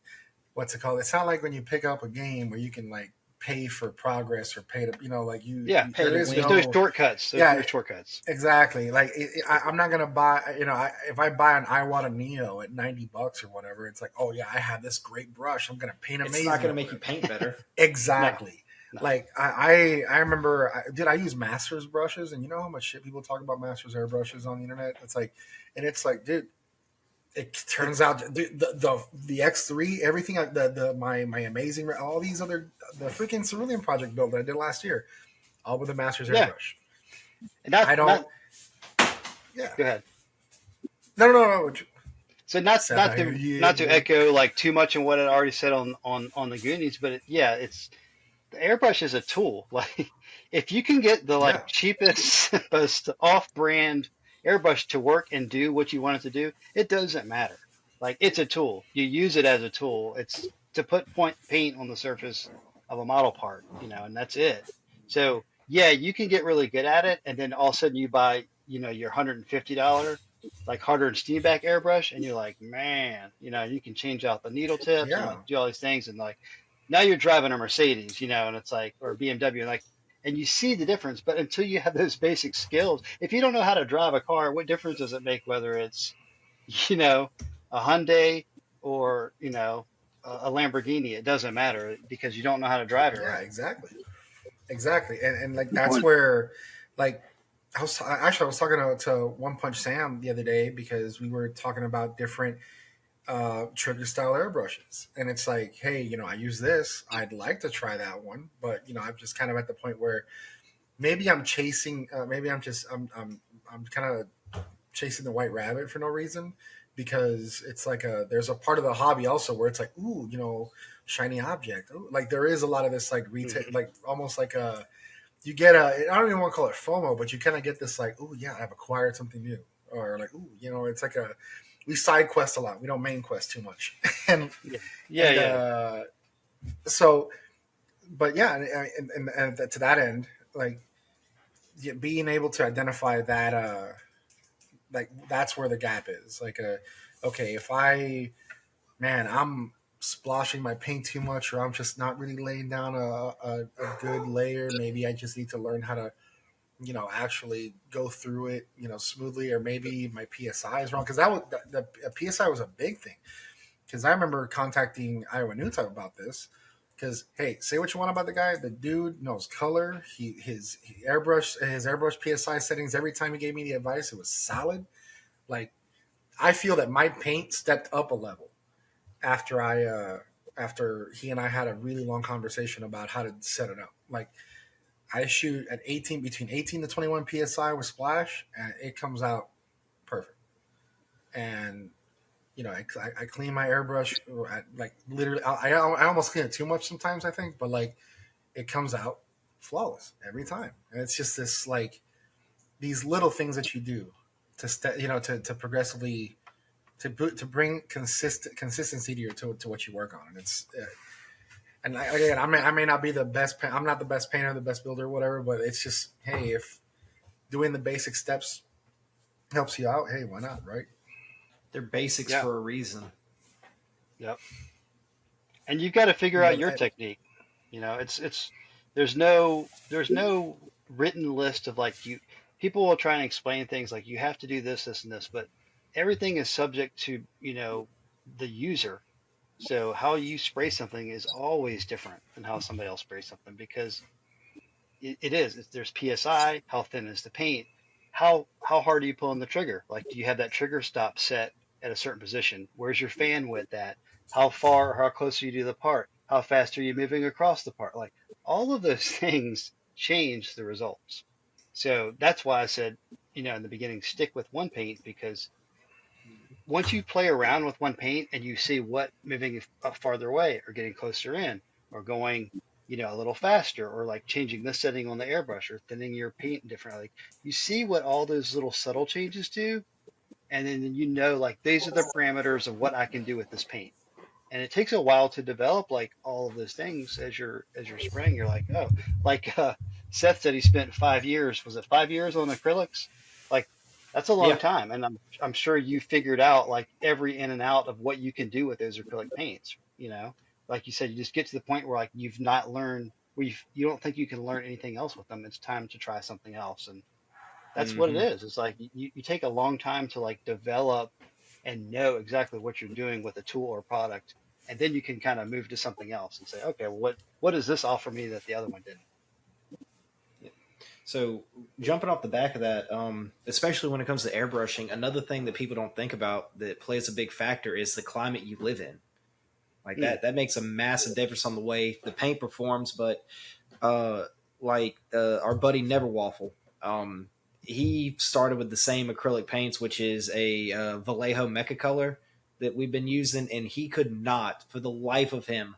what's it called? It's not like when you pick up a game where you can like pay for progress or pay to, like pay to There's win. no shortcuts. There's no shortcuts. exactly. Like I'm not gonna buy. If I buy an Iwata Neo at $90 or whatever, it's like, oh yeah, I have this great brush. I'm gonna paint amazing. It's not going to make you paint better. Exactly. No. Like I remember, I use Masters brushes, and you know how much shit people talk about Masters airbrushes on the internet. It's like, dude, it turns out the X3, everything, my amazing, all these other, the freaking Cerulean project build that I did last year, all with the Masters airbrush. And I don't. Yeah. Go ahead. No. So not Seth, to echo like too much on what I already said on the Goonies, but the airbrush is a tool. Like if you can get the cheapest, most off-brand airbrush to work and do what you want it to do, it doesn't matter. Like it's a tool. You use it as a tool. It's to put paint on the surface of a model part, and that's it. So yeah, you can get really good at it, and then all of a sudden you buy, your $150 like harder and steamback airbrush, and you're like, man, you can change out the needle tips and do all these things, and like now you're driving a Mercedes, and it's like, or BMW, and you see the difference. But until you have those basic skills, if you don't know how to drive a car, what difference does it make whether it's, a Hyundai or, a Lamborghini? It doesn't matter because you don't know how to drive it. Yeah, Right? exactly. And like that's where, like, I was talking to One Punch Sam the other day because we were talking about different trigger style airbrushes, and it's like, hey, I use this. I'd like to try that one, but I'm just kind of at the point where maybe I'm chasing. Maybe I'm kind of chasing the white rabbit for no reason, because it's like there's a part of the hobby also where it's like, ooh, shiny object. Ooh, like there is a lot of this like retail, like almost like you get I don't even want to call it FOMO, but you kind of get this like, oh yeah, I've acquired something new, or like, ooh, it's like we side quest a lot. We don't main quest too much, and so, but yeah, and to that end, like being able to identify that, like that's where the gap is. Like, okay, if I'm splashing my paint too much, or I'm just not really laying down a good layer. Maybe I just need to learn how to, actually go through it, smoothly, or maybe my PSI is wrong. Because that was the PSI was a big thing. Because I remember contacting Iowa Nuta about this. Because hey, say what you want about the guy, the dude knows color. His airbrush PSI settings. Every time he gave me the advice, it was solid. Like I feel that my paint stepped up a level after he and I had a really long conversation about how to set it up. Like I shoot at between 18 to 21 psi with splash, and it comes out perfect. And I clean my airbrush like literally. I almost clean it too much sometimes, I think, but like it comes out flawless every time. And it's just this like these little things that you do to progressively to bring consistency to what you work on. And it's and again, I may not be the best. I'm not the best painter, the best builder, whatever. But it's just, hey, if doing the basic steps helps you out, hey, why not, right? They're basics for a reason. Yep. And you've got to figure out your technique. It's there's no written list of like people will try and explain things like you have to do this, this, and this, but everything is subject to, the user. So how you spray something is always different than how somebody else sprays something because it is. There's PSI. How thin is the paint? How hard are you pulling the trigger? Like, do you have that trigger stop set at a certain position? Where's your fan width at? How far or how close are you to the part? How fast are you moving across the part? Like, all of those things change the results. So that's why I said, in the beginning, stick with one paint because once you play around with one paint and you see what moving up farther away or getting closer in or going, a little faster or like changing this setting on the airbrush or thinning your paint differently, like you see what all those little subtle changes do. And then like these are the parameters of what I can do with this paint. And it takes a while to develop like all of those things as you're spraying. You're like, oh, like Seth said he spent 5 years. Was it 5 years on acrylics? Like that's a long Yeah. time, and I'm sure you figured out like every in and out of what you can do with those acrylic paints. Like you said, you just get to the point where like you've not learned, you don't think you can learn anything else with them. It's time to try something else, and that's what it Hmm. is. It's like you take a long time to like develop and know exactly what you're doing with a tool or product, and then you can kind of move to something else and say, okay, well, what does this offer me that the other one didn't? So jumping off the back of that, especially when it comes to airbrushing, another thing that people don't think about that plays a big factor is the climate you live in. Like Mm. that makes a massive difference on the way the paint performs. But uh, our buddy Neverwaffle, he started with the same acrylic paints, which is a Vallejo Mecha color that we've been using, and he could not, for the life of him,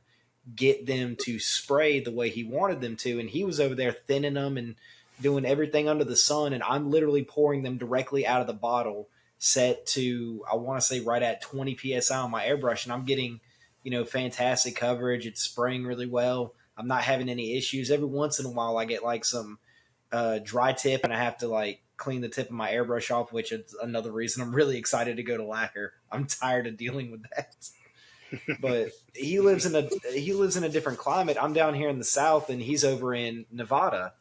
get them to spray the way he wanted them to. And he was over there thinning them and doing everything under the sun. And I'm literally pouring them directly out of the bottle, set to, I want to say, right at 20 psi on my airbrush. And I'm getting, fantastic coverage. It's spraying really well. I'm not having any issues. Every once in a while, I get like some dry tip, and I have to like clean the tip of my airbrush off, which is another reason I'm really excited to go to lacquer. I'm tired of dealing with that. But he lives in a different climate. I'm down here in the South, and he's over in Nevada,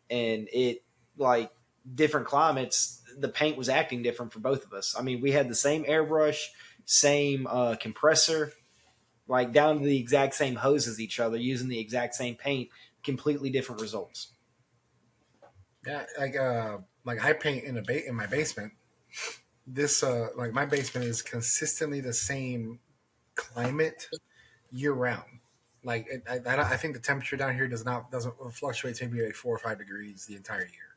and it like different climates. The paint was acting different for both of us. I mean, we had the same airbrush, same compressor, like down to the exact same hose as each other, using the exact same paint, completely different results. Yeah, like I paint in my basement. This like my basement is consistently the same climate year round. Like I think the temperature down here doesn't fluctuate maybe like 4 or 5 degrees the entire year.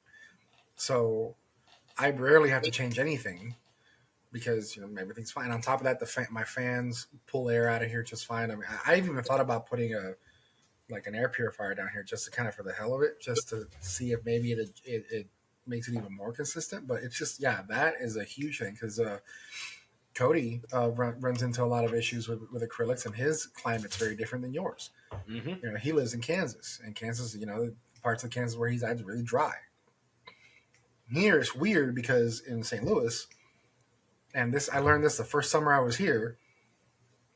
So I rarely have to change anything because everything's fine. On top of that, my fans pull air out of here just fine. I mean, I've even thought about putting an air purifier down here just to kind of for the hell of it, just to see if maybe it makes it even more consistent. But it's just that is a huge thing because Cody runs into a lot of issues with acrylics, and his climate's very different than yours. Mm-hmm. He lives in Kansas, and Kansas, parts of Kansas where he's at is really dry. Here it's weird because in St. Louis, and this I learned this the first summer I was here.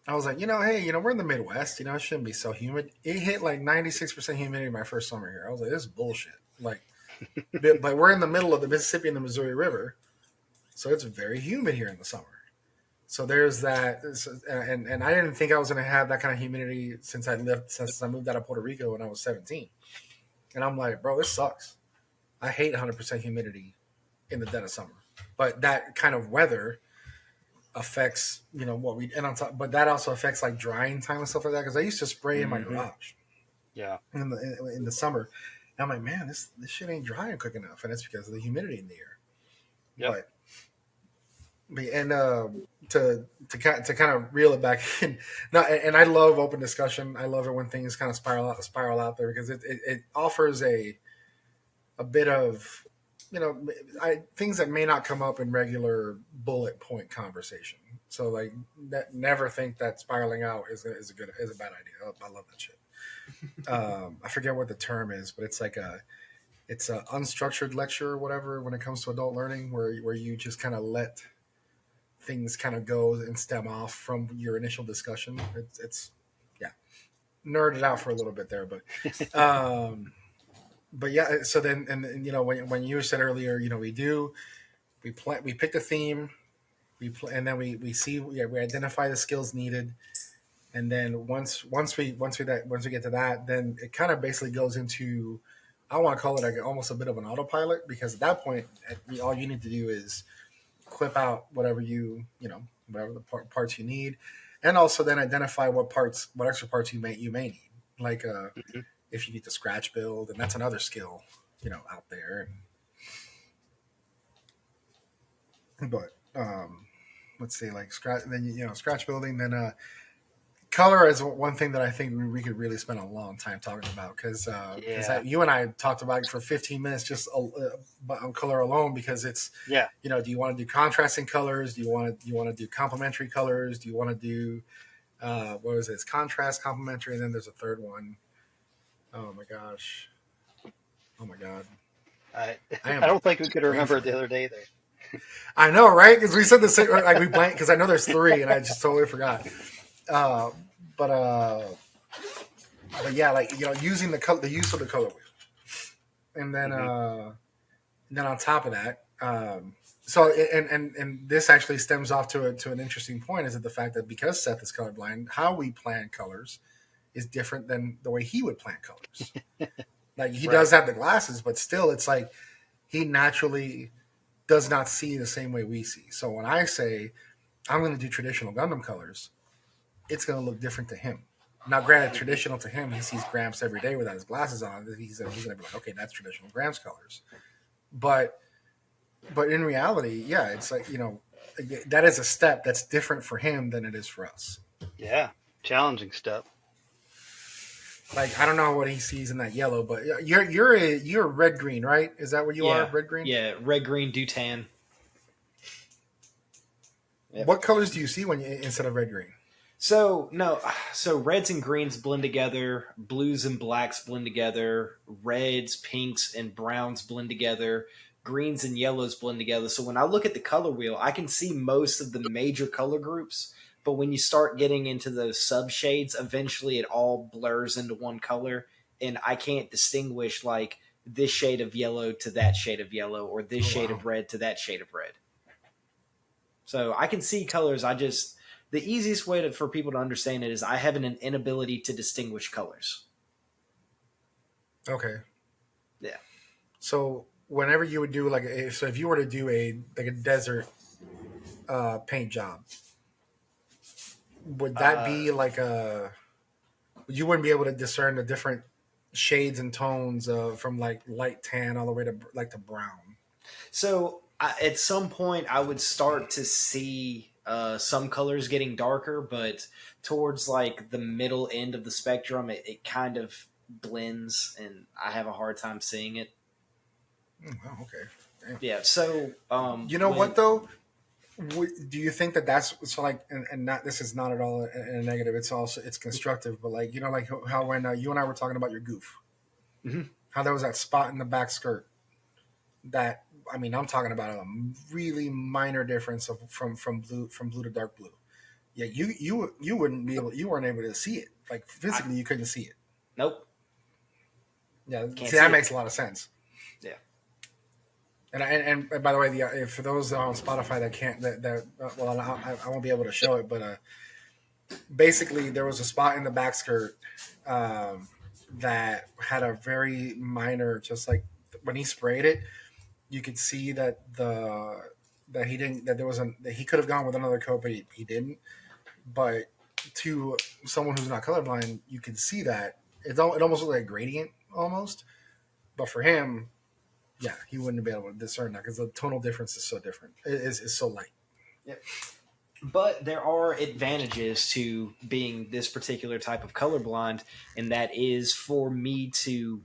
I was like, hey, we're in the Midwest, it shouldn't be so humid. It hit like 96% humidity my first summer here. I was like, this is bullshit. Like, but we're in the middle of the Mississippi and the Missouri River, so it's very humid here in the summer. So there's that, and I didn't think I was going to have that kind of humidity since I moved out of Puerto Rico when I was 17. And I'm like, bro, this sucks. I hate 100% humidity in the dead of summer. But that kind of weather affects, what we and on top. But that also affects like drying time and stuff like that. Because I used to spray in my Mm-hmm. garage Yeah. in the summer. And I'm like, man, this shit ain't drying quick enough, and it's because of the humidity in the air. Yep. And to kind of reel it back in, and I love open discussion. I love it when things kind of spiral out there because it offers a bit of things that may not come up in regular bullet point conversation. So like never think that spiraling out is a bad idea. Oh, I love that shit. I forget what the term is, but it's like it's a unstructured lecture or whatever when it comes to adult learning, where you just kind of let things kind of go and stem off from your initial discussion. It's nerded out for a little bit there, but yeah. So then, and when you said earlier, we pick a theme, and then we see, yeah, we identify the skills needed, and then once we get to that, then it kind of basically goes into, I want to call it like almost a bit of an autopilot, because at that point, all you need to do is clip out whatever whatever the parts you need, and also then identify what extra parts you may need, like Mhm. if you need to scratch build, and that's another skill, out there. But let's say like scratch, then scratch building, then color is one thing that I think we could really spend a long time talking about, because Yeah. you and I talked about it for 15 minutes just on color alone, because it's, Yeah. do you want to do contrasting colors? Do you want to do complementary colors? Do you want to do what is it? It's contrast, complementary, and then there's a third one. Oh my gosh. Oh my god. I I I am don't think we could brain remember it fried. the other day either. I know, right? Because we said the same. Like we blank, because I know there's three, and I just totally forgot. Uh, but uh, but yeah, like using the use of the color wheel, and then Hmm. on top of that, so and this actually stems off to an interesting point, is that the fact that because Seth is colorblind, how we plan colors is different than the way he would plan colors. Like he Right. does have the glasses, but still, it's like he naturally does not see the same way we see. So when I say I'm going to do traditional Gundam colors, it's going to look different to him. Now, granted, Hmm. traditional to him, he sees Gramps every day without his glasses on. He's going to be like, okay, that's traditional Gramps colors. But in reality, yeah, it's like, that is a step that's different for him than it is for us. Yeah. Challenging stuff. Like, I don't know what he sees in that yellow, but you're red green, right? Is that what you are? Yeah, Red green. yeah, red, green, Dutan. Yep. What colors do you see instead of red green? So no, so reds and greens blend together, blues and blacks blend together, reds, pinks, and browns blend together, greens and yellows blend together. So when I look at the color wheel, I can see most of the major color groups. But when you start getting into those subshades, eventually it all blurs into one color, and I can't distinguish like this shade of yellow to that shade of yellow, or this Oh shade wow. of red to that shade of red. So I can see colors. The easiest way for people to understand it is I have an inability to distinguish colors. Okay. Yeah. So whenever you would do so if you were to do a desert paint job, would that Uh, be you wouldn't be able to discern the different shades and tones from like light tan all the way to like to brown? at some point, I would start to see some colors getting darker, but towards like the middle end of the spectrum, it kind of blends, and I have a hard time seeing it. Oh, okay. Damn. Yeah. So You know what though? Do you think that that's so like, and not, this is not at all a negative. It's constructive, but like like how when you and I were talking about your goof, Mhm. how there was that spot in the back skirt that, I mean, I'm talking about a really minor difference from blue to dark blue. Yeah, you wouldn't be able, you weren't able to see it, like I physically you couldn't see it. nope, Yeah, can't see, see that it. makes a lot of sense. Yeah. And by the way, for those on Spotify that can't, well, I won't be able to show it, but basically there was a spot in the back skirt that had a very minor, just like when he sprayed it, you could see that that he didn't, that there was that he could have gone with another coat, but he didn't. But to someone who's not colorblind, you can see that it almost looked like a gradient almost. But for him, yeah, he wouldn't be able to discern that because the tonal difference is so different. It is so light. Yep. But there are advantages to being this particular type of colorblind, and that is for me to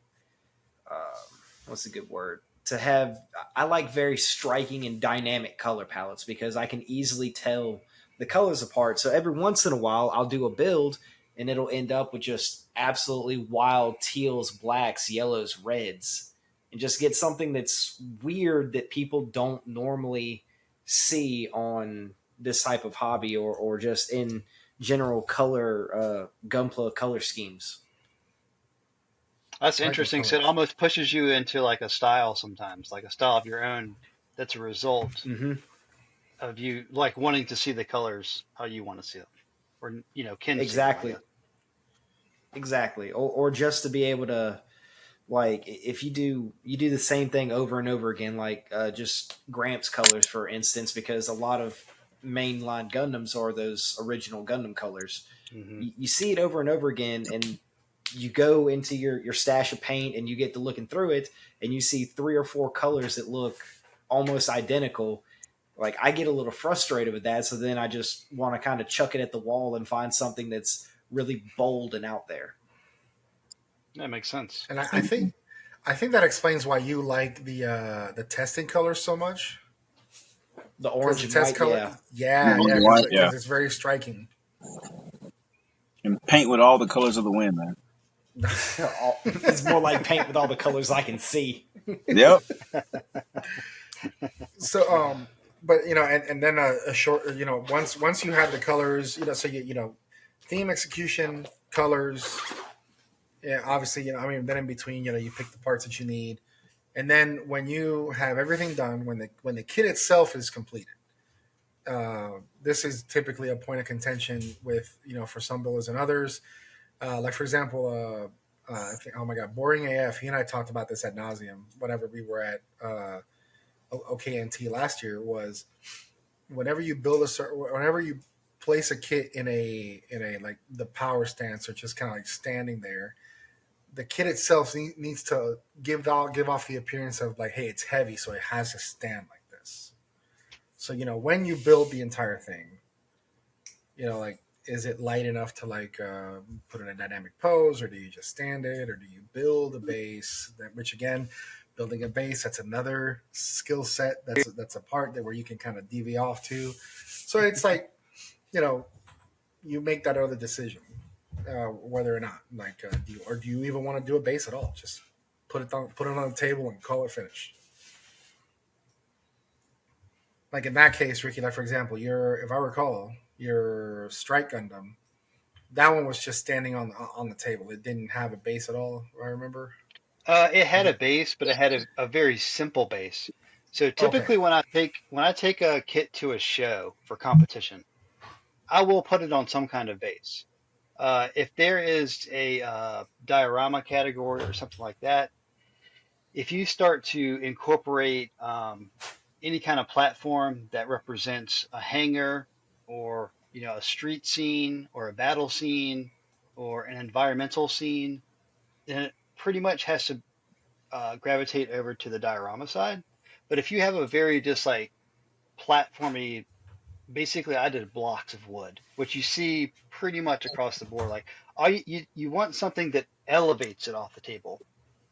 what's a good word, to have. I like very striking and dynamic color palettes because I can easily tell the colors apart. So every once in a while, I'll do a build, and it'll end up with just absolutely wild teals, blacks, yellows, reds, and just get something that's weird that people don't normally see on this type of hobby, or just in general color gunpla color schemes. That's I like those interesting. So it colors. almost pushes you into like a style sometimes, like a style of your own. That's a result. Mm-hmm. of you like wanting to see the colors how you want to see them, or can see them, I Exactly, guess. exactly. Or just to be able to, like, if you do the same thing over and over again, like just Gramps colors, for instance, because a lot of mainline Gundams are those original Gundam colors. Hmm. You see it over and over again, and you go into your stash of paint and you get to looking through it, and you see three or four colors that look almost identical. Like, I get a little frustrated with that, so then I just want to kind of chuck it at the wall and find something that's really bold and out there. That makes sense. And I think that explains why you like the testing colors so much. The Because orange the and test white, color, yeah. yeah, Black yeah, and white, yeah. because it's very striking. And paint with all the colors of the wind, man. It's more like paint with all the colors I can see. Yep. So, but and then a short, once you have the colors, so theme, execution, colors, yeah, obviously, I mean, then in between, you pick the parts that you need, and then when you have everything done, when the kit itself is completed, this is typically a point of contention with for some builders and others. Like for example, I think, oh my god, boring AF. He and I talked about this ad nauseum. Whenever we were at OKNT last year, was whenever you build whenever you place a kit in a like the power stance or just kind of like standing there, the kit itself needs to give off the appearance of like, hey, it's heavy, so it has to stand like this. So when you build the entire thing, like, is it light enough to like put in a dynamic pose, or do you just stand it, or do you build a base? Which again, building a base, that's another skill set. That's a part that where you can kind of deviate off to. So it's like, you know you make that other decision, whether or not like do you even want to do a base at all? Just put it on the table and call it finished. Like in that case, Ricky, like for example, if I recall, your Strike Gundam, that one was just standing on the table. It didn't have a base at all. I remember. It Did had a you? base, but it had a very simple base. So Okay. typically, when I take a kit to a show for competition, I will put it on some kind of base. If there is a diorama category or something like that, if you start to incorporate any kind of platform that represents a hangar, or a street scene or a battle scene or an environmental scene, then it pretty much has to gravitate over to the diorama side. But if you have a very just like platformy, basically I did blocks of wood, which you see pretty much across the board. Like, all you want something that elevates it off the table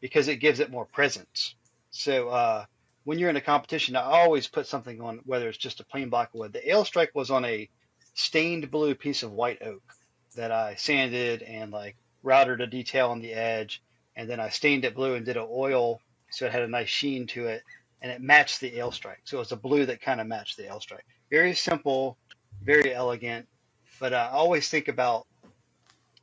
because it gives it more presence. So when you're in a competition, I always put something on, whether it's just a plain block of wood. The Ale Strike was on a stained blue piece of white oak that I sanded and like routed a detail on the edge, and then I stained it blue and did an oil so it had a nice sheen to it, and it matched the Ale Strike. So it was a blue that kind of matched the Ale Strike. Very simple, very elegant. But I always think about,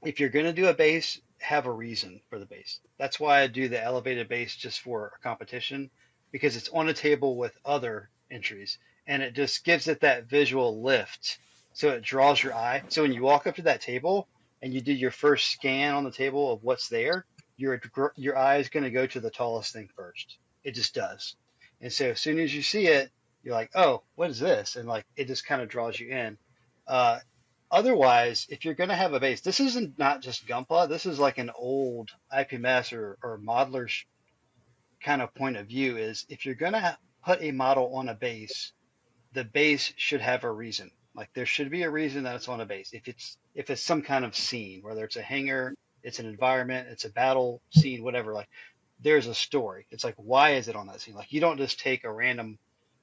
if you're going to do a base, have a reason for the base. That's why I do the elevated base just for a competition, because it's on a table with other entries and it just gives it that visual lift. So it draws your eye. So when you walk up to that table and you do your first scan on the table of what's there, your eye is going to go to the tallest thing first. It just does. And so as soon as you see it, you're like, oh, what is this? And like, it just kind of draws you in. Uh, Otherwise, if you're going to have a base, this isn't not just Gunpla. This is like an old IPMS or modeler's kind of point of view. Is if you're going to put a model on a base, the base should have a reason. Like, there should be a reason that it's on a base. If it's some kind of scene, whether it's a hangar, it's an environment, it's a battle scene, whatever. Like, there's a story. It's like, why is it on that scene? Like, you don't just take a random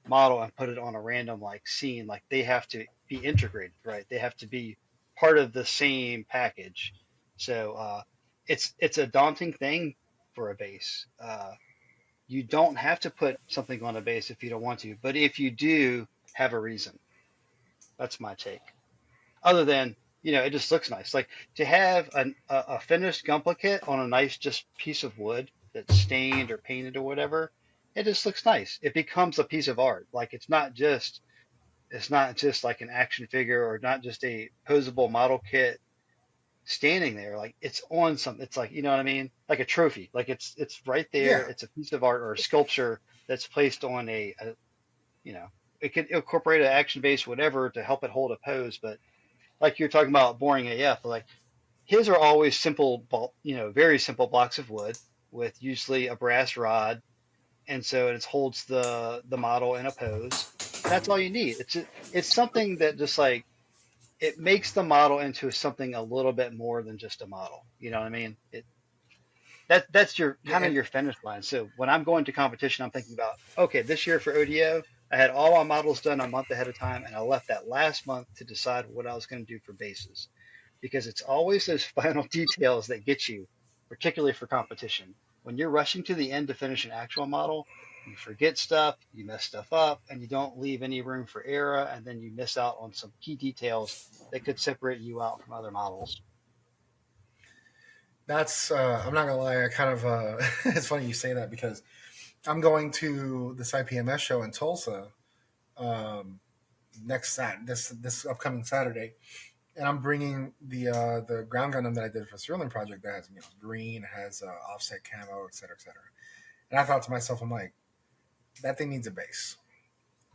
model and put it on a random like scene. Like, they have to be integrated, right? They have to be part of the same package. So it's a daunting thing for a base. You don't have to put something on a base if you don't want to, but if you do, have a reason. That's my take. Other than, it just looks nice. Like, to have a finished Gunpla kit on a nice just piece of wood that's stained or painted or whatever, it just looks nice. It becomes a piece of art. Like, it's not just It's not just like an action figure or not just a posable model kit standing there. Like it's on something. It's like, you know what I mean? Like a trophy. Like it's right there. Yeah, It's a piece of art or a sculpture that's placed on you know, it could incorporate an action base, whatever, to help it hold a pose. But like you're talking about boring AF, like his are always simple, very simple blocks of wood with usually a brass rod, and so it holds the model in a pose. That's all you need. It's something that just like it makes the model into something a little bit more than just a model. You know what I mean? That's your yeah, kind of your finish line. So when I'm going to competition, I'm thinking about, okay, this year for ODO, I had all my models done a month ahead of time, and I left that last month to decide what I was going to do for bases, because it's always those final details that get you, particularly for competition. When you're rushing to the end to finish an actual model, you forget stuff, you mess stuff up, and you don't leave any room for error, and then you miss out on some key details that could separate you out from other models. that's. I'm not gonna lie. I kind of. It's funny you say that because I'm going to this IPMS show in Tulsa this upcoming Saturday, and I'm bringing the ground gundam that I did for the Sterling project that has green, has offset camo, et cetera, et cetera. And I thought to myself, I'm like, that thing needs a base.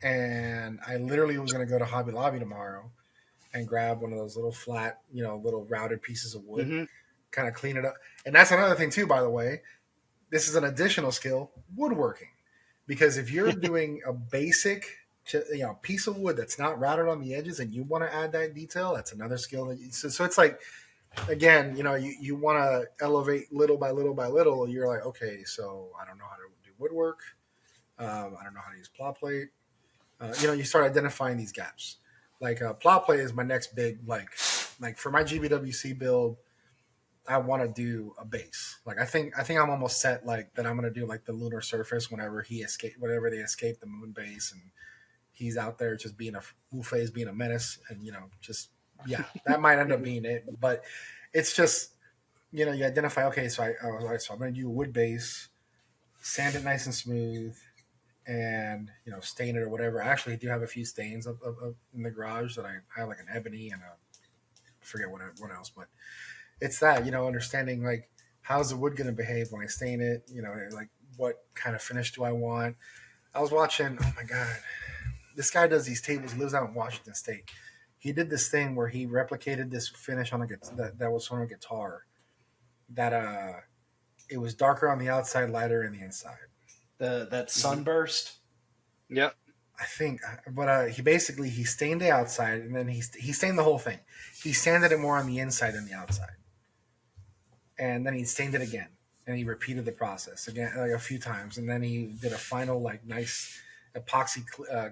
And I literally was going to go to Hobby Lobby tomorrow and grab one of those little flat, little routed pieces of wood, Mm-hmm. kind of clean it up. And that's another thing too, by the way. This is an additional skill, woodworking, because if you're doing a basic, piece of wood that's not routed on the edges, and you want to add that detail, that's another skill. So it's like, again, you want to elevate little by little by little. You're like, okay, so I don't know how to do woodwork. I don't know how to use plot plate. You start identifying these gaps. Like plot plate is my next big like for my GBWC build. I want to do a base. Like I think I'm almost set like that. I'm gonna do like the lunar surface whenever they escape the moon base, and he's out there just being Wu-Fei's being a menace, and just yeah, that might end up being it. But it's just you identify, okay, so I'm gonna do a wood base, sand it nice and smooth, and stain it or whatever. Actually, I do have a few stains of in the garage that I have, like an ebony and I forget what else, but it's that understanding like how's the wood going to behave when I stain it. Like what kind of finish do I want? I was watching. Oh my god, this guy does these tables. Lives out in Washington State. He did this thing where he replicated this finish on that was on a guitar. That it was darker on the outside, lighter in the inside. That sunburst. Yep. I think, but he stained the outside, and then he stained the whole thing. He sanded it more on the inside than the outside, and then he stained it again, and he repeated the process again like a few times, and then he did a final like nice epoxy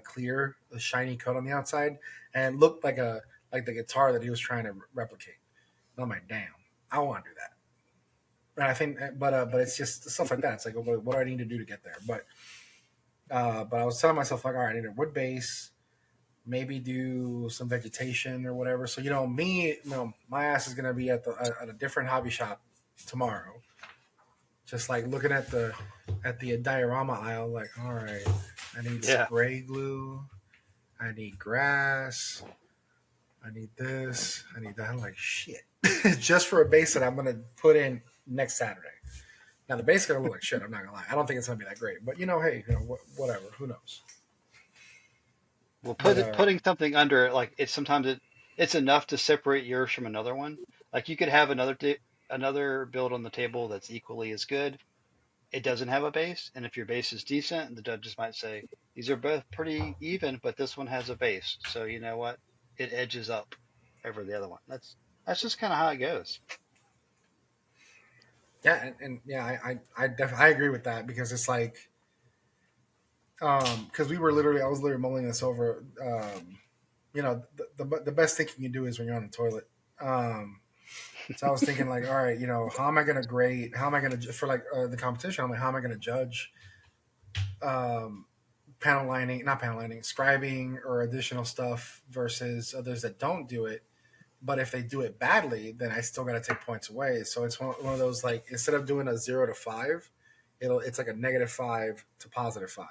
clear, a shiny coat on the outside, and it looked like the guitar that he was trying to replicate. And I'm like, damn, I want to do that. And I think, but it's just stuff like that. It's like, what do I need to do to get there? But I was telling myself, like, all right, I need a wood base, maybe do some vegetation or whatever. So my ass is gonna be at a different hobby shop tomorrow, just like looking at the diorama aisle. Like, all right, I need spray glue, I need grass, I need this, I need that. I'm like, shit, just for a base that I'm gonna put in next Saturday. Now the base is gonna look like shit. I'm not gonna lie. I don't think it's gonna be that great, but hey, whatever. Who knows? Well, But putting something under it, like it's enough to separate yours from another one. Like you could have another build on the table that's equally as good. It doesn't have a base, and if your base is decent, the judges might say these are both pretty even, but this one has a base. So you know what? It edges up over the other one. That's just kind of how it goes. yeah, and yeah, I definitely agree with that because it's like, because I was literally mulling this over. The best thing you can do is when you're on the toilet. So I was thinking like, all right, how am I going to grade? How am I going to for like the competition? I'm like, how am I going to judge um, not panel lining, scribing or additional stuff versus others that don't do it. But if they do it badly, then I still got to take points away. So it's one of those like instead of doing a 0 to 5, it's like a -5 to +5.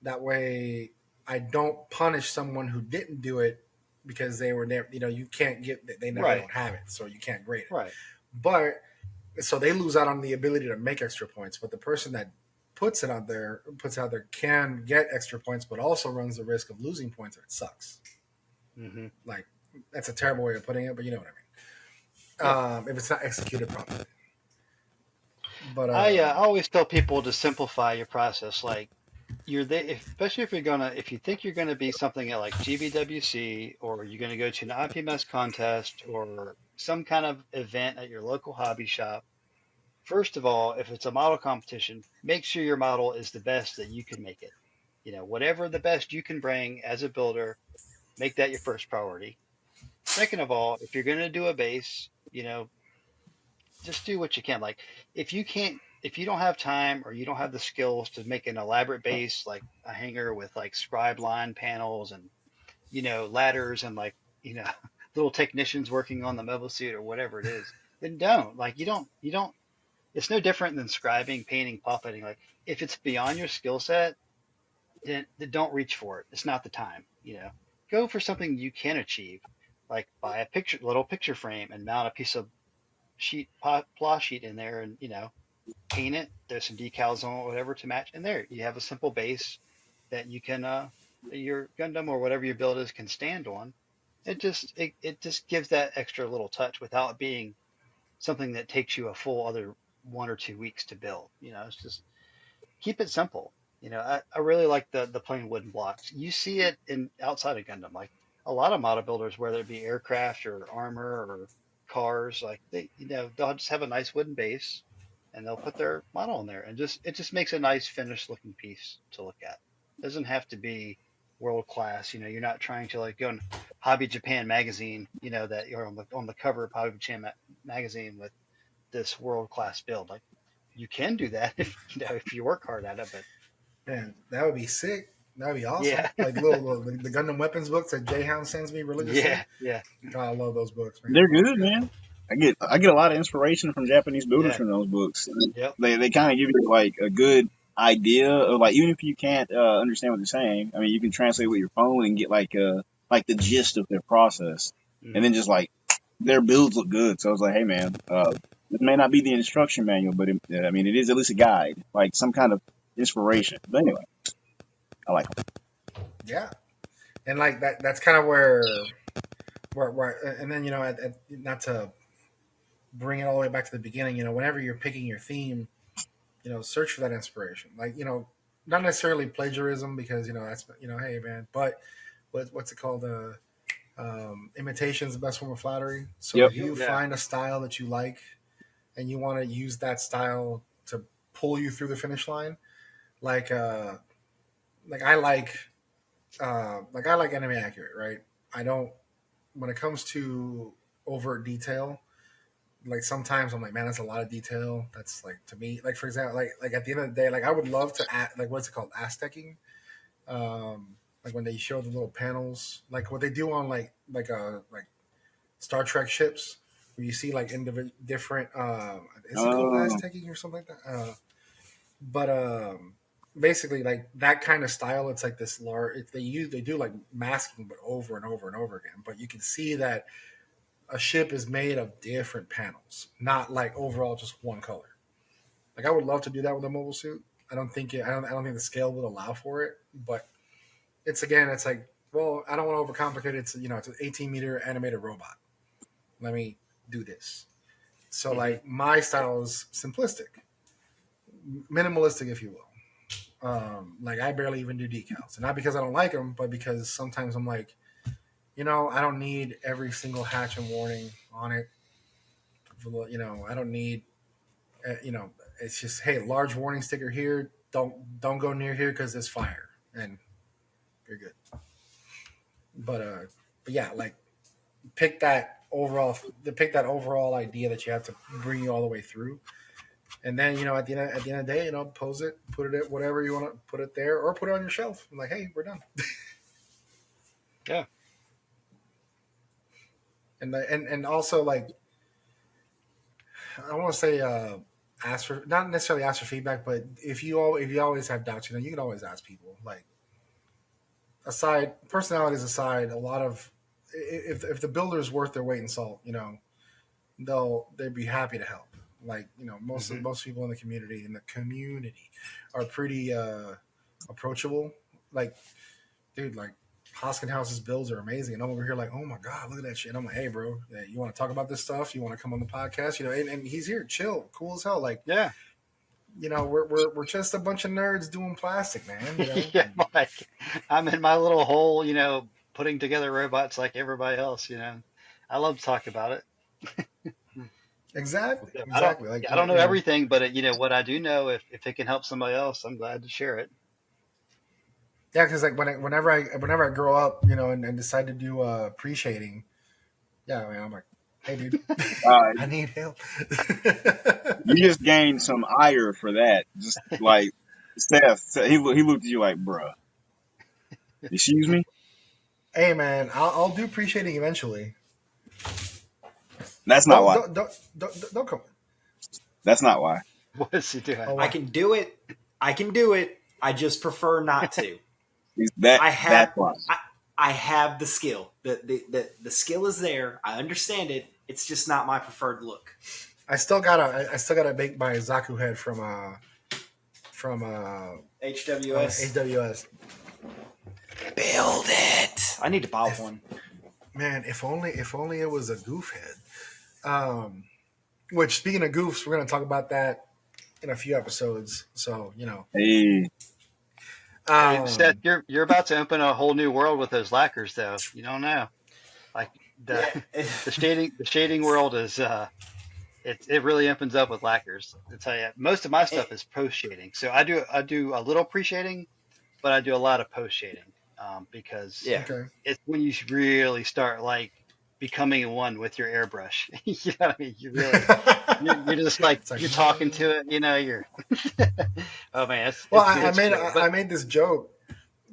That way, I don't punish someone who didn't do it because they were there. You know, you can't get they never Right. don't have it, so you can't grade it. Right. But so they lose out on the ability to make extra points. But the person that puts out there can get extra points, but also runs the risk of losing points if it sucks. Mm-hmm. Like that's a terrible way of putting it, but you know what I mean. If it's not executed properly. But I always tell people to simplify your process. Like you're there, especially if you think you're gonna be something at like GBWC, or you're gonna go to an IPMS contest or some kind of event at your local hobby shop. First of all, if it's a model competition, make sure your model is the best that you can make it. You know, whatever the best you can bring as a builder, make that your first priority. Second of all, if you're going to do a base, you know, just do what you can. Like if you don't have time or you don't have the skills to make an elaborate base, like a hanger with like scribe line panels and, you know, ladders and like, you know, little technicians working on the mobile suit or whatever it is, then don't. Like you don't, it's no different than scribing, painting, puppeting. Like if it's beyond your skill set, then don't reach for it. It's not the time, you know. Go for something you can achieve, like buy a little picture frame and mount a piece of ply sheet in there, and you know, paint it. There's some decals on it, whatever to match, and there you have a simple base that you can that your Gundam or whatever your build is can stand on. It just gives that extra little touch without being something that takes you a full other 1 or 2 weeks to build. You know, it's just keep it simple. You know, I really like the plain wooden blocks. You see it in outside of Gundam, like a lot of model builders, whether it be aircraft or armor or cars, like they'll just have a nice wooden base and they'll put their model in there, and just it just makes a nice finished looking piece to look at. It doesn't have to be world class. You know, you're not trying to like go in Hobby Japan magazine, you know, that you're on the cover of Hobby Japan magazine with this world class build. Like you can do that if if you work hard at it, but man, that would be sick. That would be awesome. yeah, Like the Gundam weapons books that J Hound sends me religiously. yeah, God, I love those books, man. They're good, man. I get a lot of inspiration from Japanese builders yeah, from those books. yep, They kind of give you like a good idea of like, even if you can't understand what they're saying, I mean you can translate with your phone and get like the gist of their process, and hmm then just like their builds look good. So I was like, hey man, this may not be the instruction manual, but I mean it is at least a guide, like some kind of inspiration. But anyway, I like them. Yeah, and like that's kind of where and then you know not to bring it all the way back to the beginning. You know, whenever you're picking your theme, you know, search for that inspiration. Like you know, not necessarily plagiarism because you know that's you know, hey man, but what's it called? Imitation is the best form of flattery. So Yep. if you yeah, find a style that you like and you want to use that style to pull you through the finish line, like like I like I like enemy accurate, right? I don't when it comes to overt detail. Like sometimes I'm like, man, that's a lot of detail. That's like to me, like for example, like at the end of the day, like I would love to add, like what's it called, Aztecing, like when they show the little panels, like what they do on like Star Trek ships, where you see like different. Is it called Oh, Aztecing or something like that? But basically like that kind of style. It's like this large. They do like masking, but over and over and over again. But you can see that a ship is made of different panels, not like overall just one color. Like I would love to do that with a mobile suit. I don't think the scale would allow for it, but it's like, well, I don't want to overcomplicate it. It's you know, it's an 18-meter animated robot. Let me do this. So hmm like my style is simplistic, minimalistic, if you will. Like I barely even do decals, and not because I don't like them, but because sometimes I'm like, you know, I don't need every single hatch and warning on it. You know, I don't need, you know, it's just hey, large warning sticker here. Don't go near here because there's fire, and you're good. But but yeah, like pick that overall idea that you have to bring you all the way through. And then you know at the end of the day, you know, pose it, put it at whatever you want to put it there, or put it on your shelf. I'm like, hey, we're done. yeah, And also like I want to say ask for not necessarily ask for feedback, but if you always have doubts, you know, you can always ask people. Like personalities aside, a lot of if the builder's worth their weight in salt, they'd be happy to help. Like most people in the community are pretty approachable. Like, dude, like Hoskenhouse's builds are amazing, and I'm over here like, oh my god, look at that shit. And I'm like, hey, bro, you want to talk about this stuff? You want to come on the podcast? And he's here, chill, cool as hell. Like, Yeah. we're just a bunch of nerds doing plastic, man. Yeah, like I'm in my little hole, putting together robots like everybody else. I love to talk about it. Exactly, Yeah, exactly. Like, I don't know everything, but what I do know, if it can help somebody else, I'm glad to share it. yeah, because like whenever I grow up, and decide to do pre-shading, yeah, man, I'm like, hey, dude, Uh, I need help. you just gained some ire for that. Just like Steph, he looked at you like, bruh, excuse me? Hey, man, I'll do pre-shading eventually. That's not Don't why. don't come. That's not why. What is he doing? Oh, I can do it. I can do it. I just prefer not to. That's why. I have the skill. The skill is there. I understand it. It's just not my preferred look. I still gotta make my Zaku head from HWS. HWS. Build it. I need to buy one. Man, if only it was a goof head. Which, speaking of goofs, we're gonna talk about that in a few episodes. So Hey, Hey, Seth, you're about to open a whole new world with those lacquers, though. You don't know. Like the shading world is it really opens up with lacquers. I tell you, most of my stuff is post shading. So I do a little pre shading, but I do a lot of post shading because okay. it's when you really start like becoming one with your airbrush. You know what I mean? You're just like, It's like, you're talking to it. You're oh man. Well, It's great. I made this joke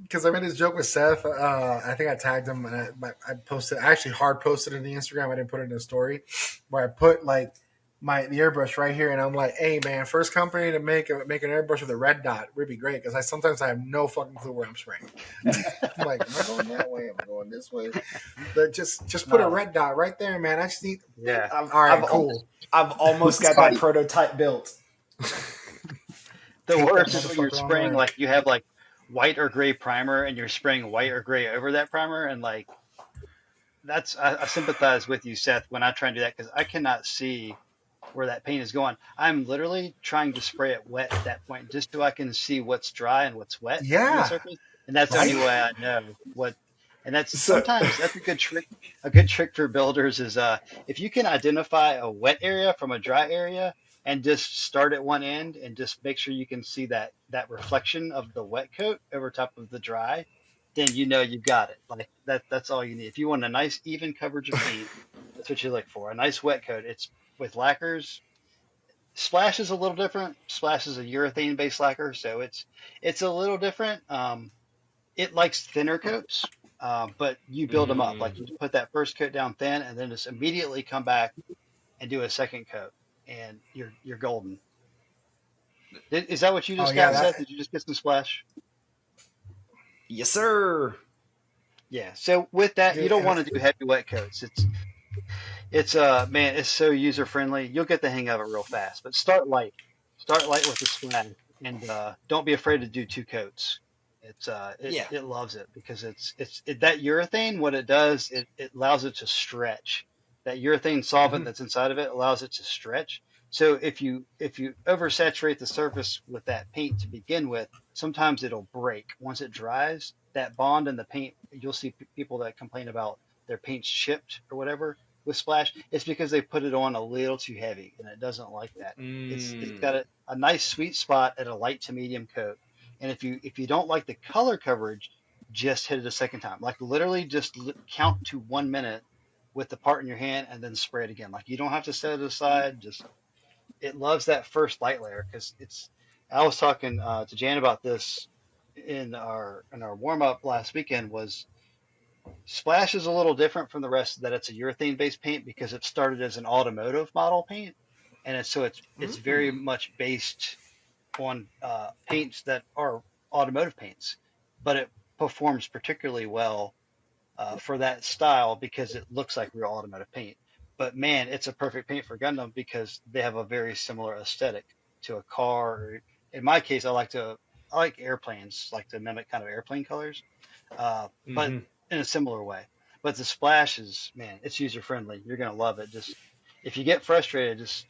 because I made this joke with Seth. I think I tagged him and I posted. I actually hard posted it in the Instagram. I didn't put it in a story where I put like the airbrush right here, and I'm like, hey man, first company to make an airbrush with a red dot would be great because sometimes I have no fucking clue where I'm spraying. I'm like, am I going that way? Am I going this way? But just put a red dot right there, man. I just need. Yeah. All right, cool. I've almost got that prototype built. The Take worst that is when you're motherfucker spraying online. like you have like white or gray primer and you're spraying white or gray over that primer and like I sympathize with you, Seth, when I try and do that because I cannot see where that paint is going. I'm literally trying to spray it wet at that point just so I can see what's dry and what's wet on the Yeah. surface. And that's the Right. only way I know what. And that's So- sometimes that's a good trick. A good trick for builders is if you can identify a wet area from a dry area and just start at one end and just make sure you can see that reflection of the wet coat over top of the dry, then you've got it. Like that's all you need. If you want a nice even coverage of paint, that's what you look for. A nice wet coat. It's with lacquers. Splash is a little different. Splash is a urethane based lacquer, so it's a little different. It likes thinner coats, but you build them up. Like you put that first coat down thin, and then just immediately come back and do a second coat, and you're golden. Is that what you just got, Seth? Did you just get some splash? Yes, sir. Yeah. So with that, you don't want to do heavy wet coats. It's so user friendly. You'll get the hang of it real fast. But start light. Start light with the splash, and don't be afraid to do two coats. It loves it because that urethane. What it does, it allows it to stretch. That urethane solvent that's inside of it allows it to stretch. So if you oversaturate the surface with that paint to begin with, sometimes it'll break. Once it dries, that bond in the paint, you'll see people that complain about their paint's chipped or whatever with splash. It's because they put it on a little too heavy and it doesn't like that. It's got a nice sweet spot at a light to medium coat. And if you don't like the color coverage, just hit it a second time. Like literally just count to 1 minute with the part in your hand and then spray it again. Like you don't have to set it aside. Just it loves that first light layer because it's. I was talking to Jan about this in our warm up last weekend. Was Splash is a little different from the rest that it's a urethane based paint because it started as an automotive model paint, and it's very much based on paints that are automotive paints, but performs particularly well for that style because it looks like real automotive paint. But man, it's a perfect paint for Gundam because they have a very similar aesthetic to a car. Or in my case, I like airplanes, like to mimic kind of airplane colors, but Hmm. in a similar way. But the splash is, man, it's user friendly. You're gonna love it. Just if you get frustrated, just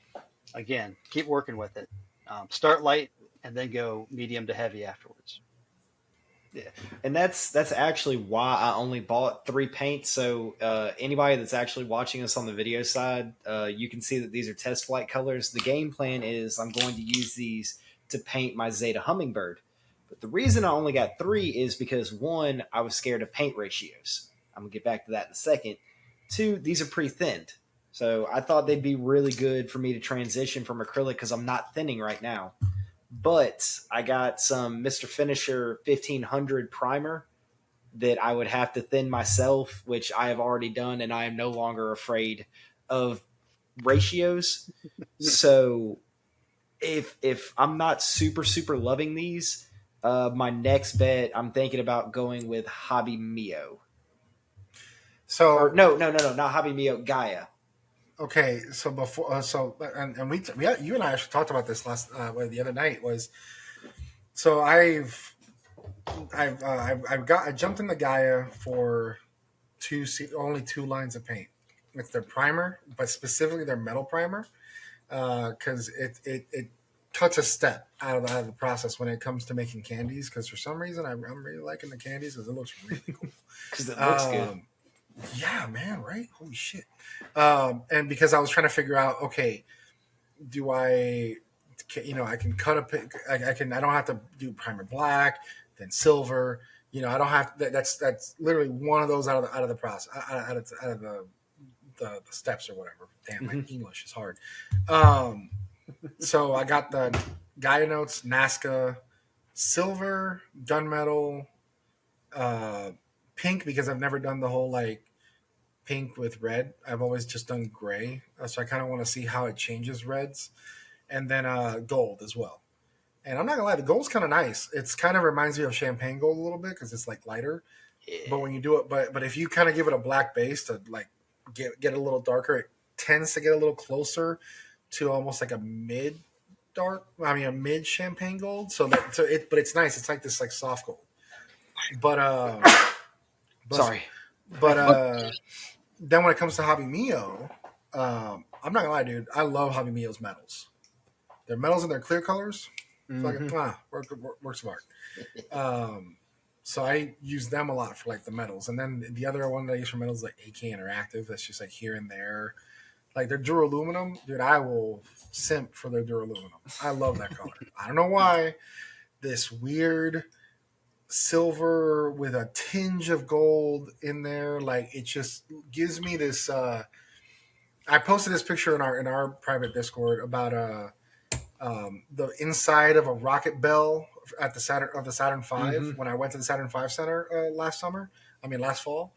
again keep working with it. Start light and then go medium to heavy afterwards. Yeah, and that's actually why I only bought 3 paints. So anybody that's actually watching us on the video side, you can see that these are test flight colors. The game plan is I'm going to use these to paint my Zeta Hummingbird. But the reason I only got 3 is because one, I was scared of paint ratios. I'm gonna get back to that in a second. Two, these are pre-thinned. So I thought they'd be really good for me to transition from acrylic because I'm not thinning right now. But I got some Mr. Finisher 1500 primer that I would have to thin myself, which I have already done, and I am no longer afraid of ratios. So if I'm not super loving these, my next bet I'm thinking about going with Hobby Mio. Or So no, not Hobby Mio, Gaia. okay, so before and we you and I actually talked about this the other night was so I jumped in the Gaia for only 2 lines of paint. It's their primer, but specifically their metal primer, because it cuts a step out of the process when it comes to making candies. Because for some reason I'm really liking the candies because it looks really cool. Because it looks good. Yeah, man, right? Holy shit! And because I was trying to figure out, okay, do I can cut I don't have to do primer black, then silver. I don't have that's literally one of those out of the process, out of the steps or whatever. Damn, my English is hard. So I got the Gaia Notes, Nazca, silver, gunmetal, uh, pink because I've never done the whole like pink with red. I've always just done gray, so I kind of want to see how it changes reds, and then gold as well. And I'm not gonna lie, the gold's kind of nice. It's kind of reminds me of champagne gold a little bit because it's like lighter. But when you do it, but if you kind of give it a black base to like get a little darker, it tends to get a little closer to almost like a mid dark. I mean, a mid champagne gold. But it's nice. It's like this like soft gold. But Sorry. but then when it comes to Hobby Mio, I'm not gonna lie, dude. I love Hobby Mio's metals. Their metals and their clear colors, works of art. So I use them a lot for like the metals, and then the other one that I use for metals is like AK Interactive. That's just like here and there. Like their duraluminum, dude. I will simp for their duraluminum. I love that color. I don't know why. This weird silver with a tinge of gold in there, like it just gives me this. I posted this picture in our private Discord about the inside of a rocket bell at the Saturn V when I went to the Saturn V Center last fall,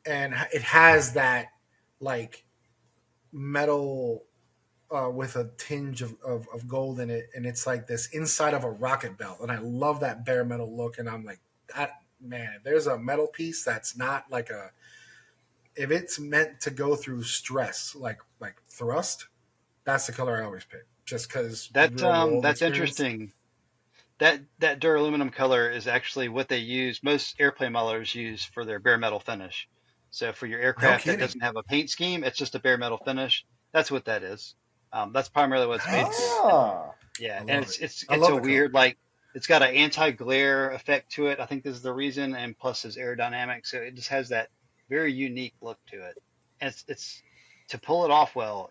and it has that like metal with a tinge of gold in it, and it's like this inside of a rocket bell, and I love that bare metal look, and I'm like, that man, if there's a metal piece that's not like if it's meant to go through stress, like thrust, that's the color I always pick. Just because That's interesting. That duraluminum color is actually what they use. Most airplane modelers use for their bare metal finish. So for your No aircraft that kidding. doesn't have a paint scheme, it's just a bare metal finish. That's what that is. That's primarily what it's made for. And, Ah. yeah, I and love it. it's I it's love a the color. weird like it's got an anti-glare effect to it. I think this is the reason, and plus is aerodynamic, so it just has that very unique look to it. And it's to pull it off well.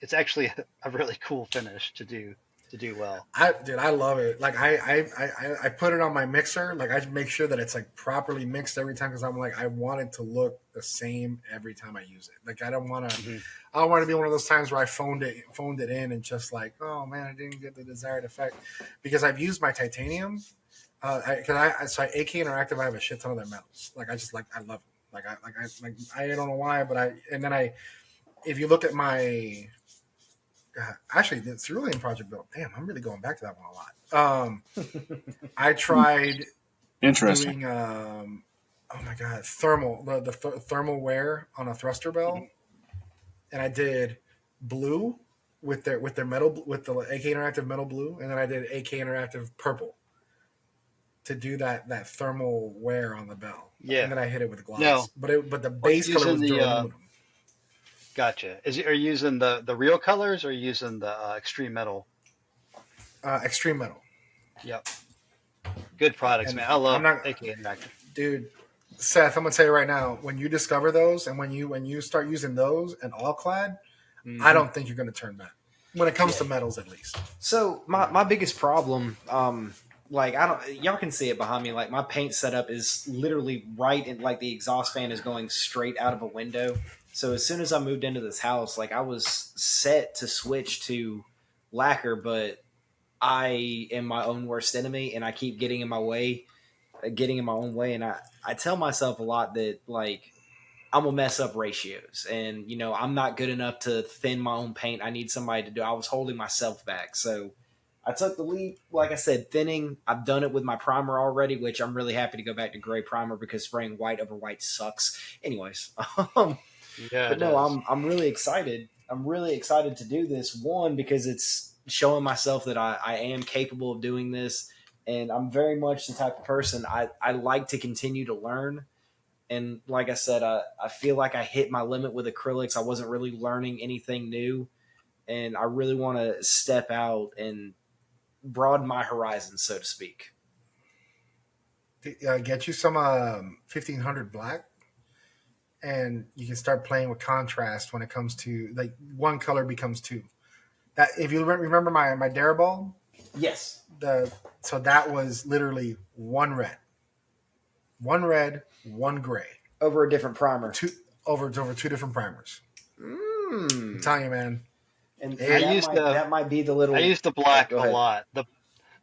It's actually a really cool finish to do well. I love it. Like I put it on my mixer. Like I make sure that it's like properly mixed every time because I'm like I want it to look the same every time I use it. Like Hmm. I don't want to be one of those times where I phoned it in and just like, oh man, I didn't get the desired effect because I've used my titanium. So AK Interactive, I have a shit ton of their metals. Like I just like I love them. I don't know why, but if you look at my actually the Cerulean project build, damn, I'm really going back to that one a lot. I tried Interesting. doing oh my god, thermal thermal wear on a thruster bell, and I did blue with their metal with the AK Interactive metal blue, and then I did AK Interactive purple to do that thermal wear on the bell, Yeah. and then I hit it with No. gloss. But the Are you base color using was the duraluminum, gotcha? Are you using the real colors or are you using the extreme metal? extreme metal, Yep. Good products, and man. I I'm love not, AK Interactive. dude. Seth, I'm gonna tell you right now, when you discover those and when you start using those and all clad, I Mhm. don't think you're gonna turn back. When it comes Yeah. to metals, at least. So my biggest problem, like I don't, y'all can see it behind me. Like my paint setup is literally right in, like the exhaust fan is going straight out of a window. So as soon as I moved into this house, like I was set to switch to lacquer, but I am my own worst enemy, and I keep getting in my way, getting in my own way, and I tell myself a lot that like I'm gonna mess up ratios, and I'm not good enough to thin my own paint. I need somebody to do. I was holding myself back, so I took the leap. Like I said, thinning. I've done it with my primer already, which I'm really happy to go back to gray primer because spraying white over white sucks. Anyways, Yeah, but it no, does. I'm really excited. I'm really excited to do this. One, because it's showing myself that I am capable of doing this, and I'm very much the type of person I like to continue to learn. And like I said, I feel like I hit my limit with acrylics. I wasn't really learning anything new, and I really want to step out and broaden my horizons, so to speak. Get you some 1500 black, and you can start playing with contrast when it comes to like one color becomes two. That if you remember my Daraball, Yes, the so that was literally one red, one gray, over a different primer. two over two different primers. I'm Mm. telling you, man. I And It use the that might be the I little. use the Oh, black go a ahead. lot.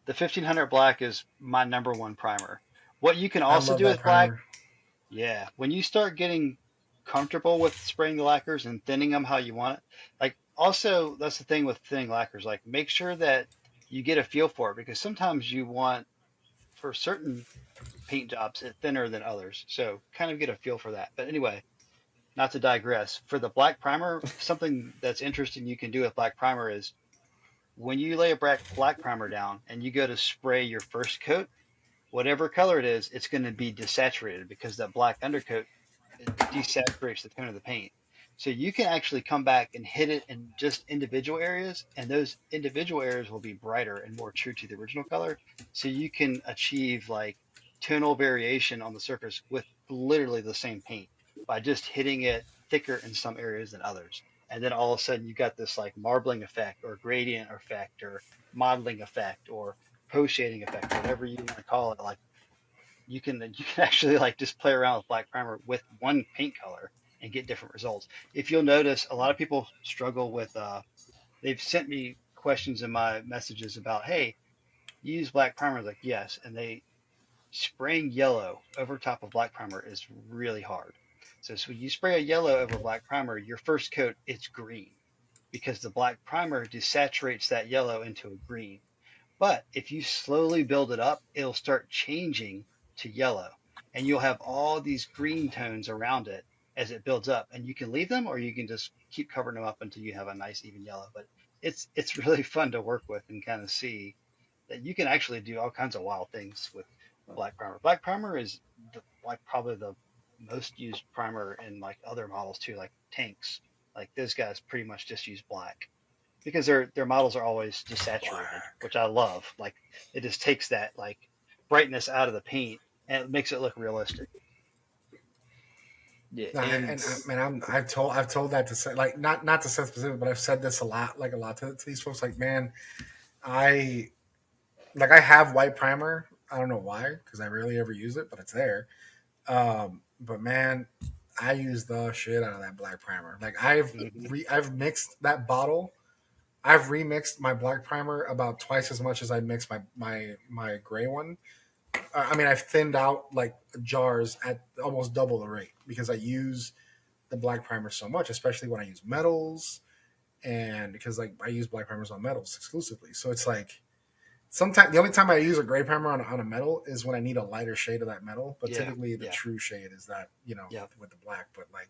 The 1500 black is my number one primer. What you can I also love do that with black, primer. yeah, when you start getting comfortable with spraying the lacquers and thinning them how you want it, like also that's the thing with thinning lacquers, like make sure that you get a feel for it because sometimes you want for certain paint jobs it thinner than others. So kind of get a feel for that. But anyway, not to digress, for the black primer, something that's interesting you can do with black primer is when you lay a black primer down and you go to spray your first coat, whatever color it is, it's going to be desaturated because that black undercoat it desaturates the tone of the paint. So you can actually come back and hit it in just individual areas, and those individual areas will be brighter and more true to the original color. So you can achieve like tonal variation on the surface with literally the same paint by just hitting it thicker in some areas than others. And then all of a sudden you got this like marbling effect or gradient effect or modeling effect or post shading effect, whatever you want to call it. Like you can actually like just play around with black primer with one paint color and get different results. If you'll notice, a lot of people struggle with. They've sent me questions in my messages about, hey, you use black primer? Like yes, and they spraying yellow over top of black primer is really hard. So when you spray a yellow over black primer, your first coat it's green because the black primer desaturates that yellow into a green. But if you slowly build it up, it'll start changing to yellow. And you'll have all these green tones around it as it builds up. And you can leave them or you can just keep covering them up until you have a nice even yellow. But it's really fun to work with and kind of see that you can actually do all kinds of wild things with black primer. Black primer is like probably the most used primer in like other models too, like tanks. Like those guys pretty much just use black because their models are always desaturated, Black. which I love. Like it just takes that like brightness out of the paint and it makes it look realistic. Yeah, Nah, and and man, I've told that to say like not to say specific, but I've said this a lot, like a lot to these folks. Like, man, I I have white primer. I don't know why, because I rarely ever use it, but it's there. But man, I use the shit out of that black primer. Like Hmm. I've mixed that bottle. I've remixed my black primer about twice as much as I mixed my gray one. I mean, I've thinned out like jars at almost double the rate because I use the black primer so much, especially when I use metals, and because like I use black primers on metals exclusively. So Sometimes the only time I use a gray primer on a metal is when I need a lighter shade of that metal. But Yeah, typically, the yeah, true shade is that yeah. with the black. But like,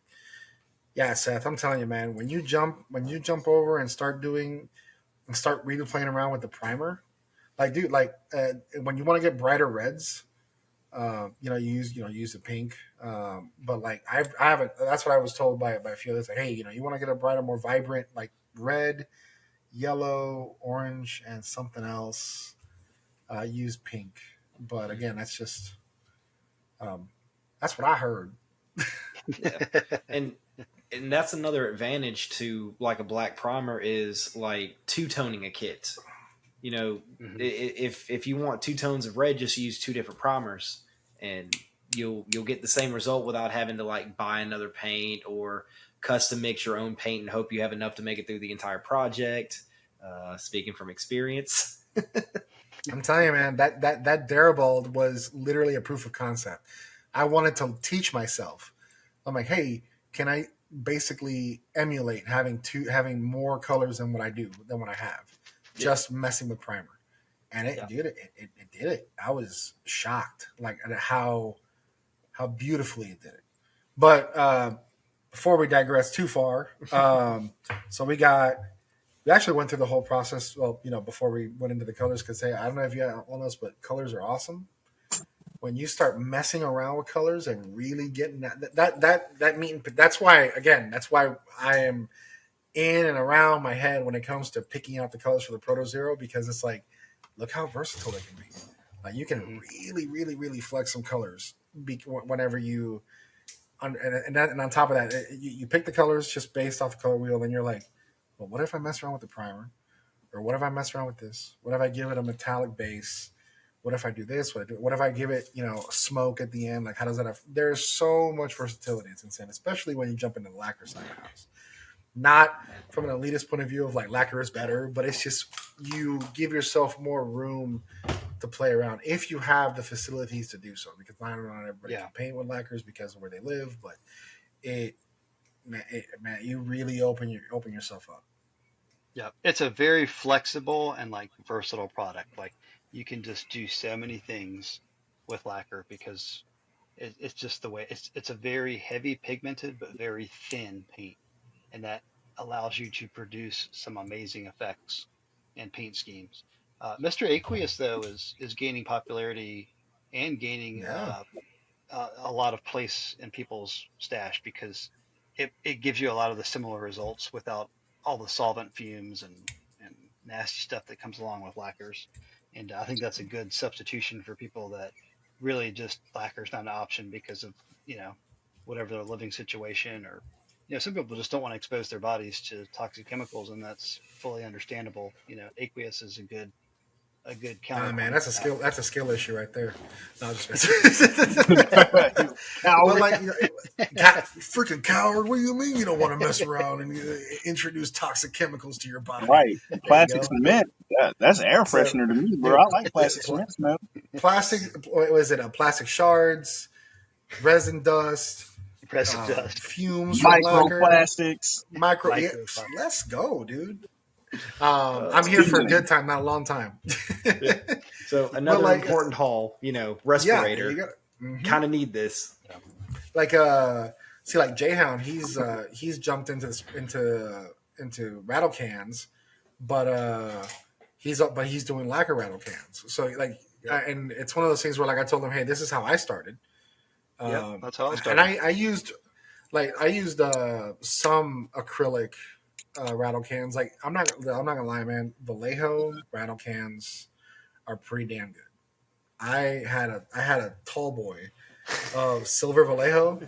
yeah, Seth, I'm telling you, man, when you jump over and start really playing around with the primer, like, dude, like when you want to get brighter reds, use the pink. But like I haven't. That's what I was told by a few others. Like, hey, you want to get a brighter, more vibrant, like red, yellow, orange, and something else. Use pink. But again, um, that's what I heard. Yeah, and and that's another advantage to like a black primer is like two toning a kit. You know, Hmm. if you want two tones of red, just use two different primers, and you'll get the same result without having to like buy another paint or custom mix your own paint and hope you have enough to make it through the entire project. Speaking from experience. I'm telling you, man, that Darabald was literally a proof of concept. I wanted to teach myself. I'm like, hey, can I basically emulate having more colors than what I do than what I have, Yeah. just messing with primer, and Yeah. it did it. I was shocked, like at how beautifully it did it. But before we digress too far, so we actually went through the whole process. Well, before we went into the colors, because hey, I don't know if you all know this, but colors are awesome. When you start messing around with colors and really getting that mean, that's why I am in and around my head when it comes to picking out the colors for the Proto Zero, because it's like, look how versatile they can be. Like you can Hmm. really, really, really flex some colors whenever you, and on top of that, you pick the colors just based off the color wheel. Then you're like, well, what if I mess around with the primer? Or what if I mess around with this? What if I give it a metallic base? What if I do this? What if I give it, smoke at the end? Like, how does that? There's so much versatility. It's insane, especially when you jump into the lacquer side of the house. Not from an elitist point of view of like lacquer is better, but it's just you give yourself more room to play around if you have the facilities to do so. Because not everybody Yeah. can paint with lacquers because of where they live, but it, man, you really open yourself up. Yeah, it's a very flexible and like versatile product. Like you can just do so many things with lacquer because it's just the way it's a very heavy pigmented but very thin paint, and that allows you to produce some amazing effects and paint schemes. Mr. Aqueous though is gaining popularity and gaining Yeah. a lot of place in people's stash because it gives you a lot of the similar results without all the solvent fumes and nasty stuff that comes along with lacquers. And I think that's a good substitution for people that really just lacquer's not an option because of, you know, whatever their living situation or, you know, some people just don't want to expose their bodies to toxic chemicals and that's fully understandable. You know, aqueous is a good Nah, man, counterpoint that's to a that. skill. That's a skill issue right there. No, I'm just but Coward. like, freaking coward. What do you mean you don't want to mess around and introduce toxic chemicals to your body? Right. There you Plastic go. cement. That's air So, freshener to me, bro. dude, I like plastic pl- cement smell. plastic. What was it? Plastic shards, resin dust, Impressive dust, fumes from lacquer, Microplastics. micro. Yeah, microplastic. let's go, dude. Uh, I'm here for a good Seasoning. time, not a long time. yeah. So But another like, important haul, yeah, there you respirator. go. Mhm. Kind of need this. Like see, like Jayhound, he's jumped into rattle cans, but he's doing lacquer rattle cans. So like, Yep. and it's one of those things where like I told him, hey, this is how I started. Yep. That's how I And started. I used some acrylic rattle cans. Like I'm not gonna lie, man. Vallejo rattle cans are pretty damn good. I had a tall boy of Silver Vallejo,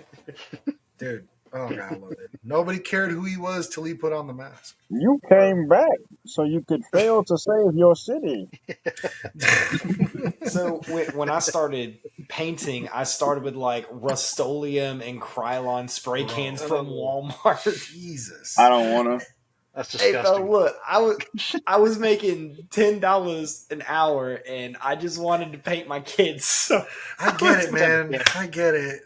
dude. Oh god, I loved it. Nobody cared who he was till he put on the mask. You came back so you could fail to save your city. So when I started painting, I started with like Rust-Oleum and Krylon spray cans Bro, from Walmart. Jesus. I don't want to. That's Hey, fella, disgusting. look, I was making $10 an hour, and I just wanted to paint my kids. So I get it, was gonna- man. I get it.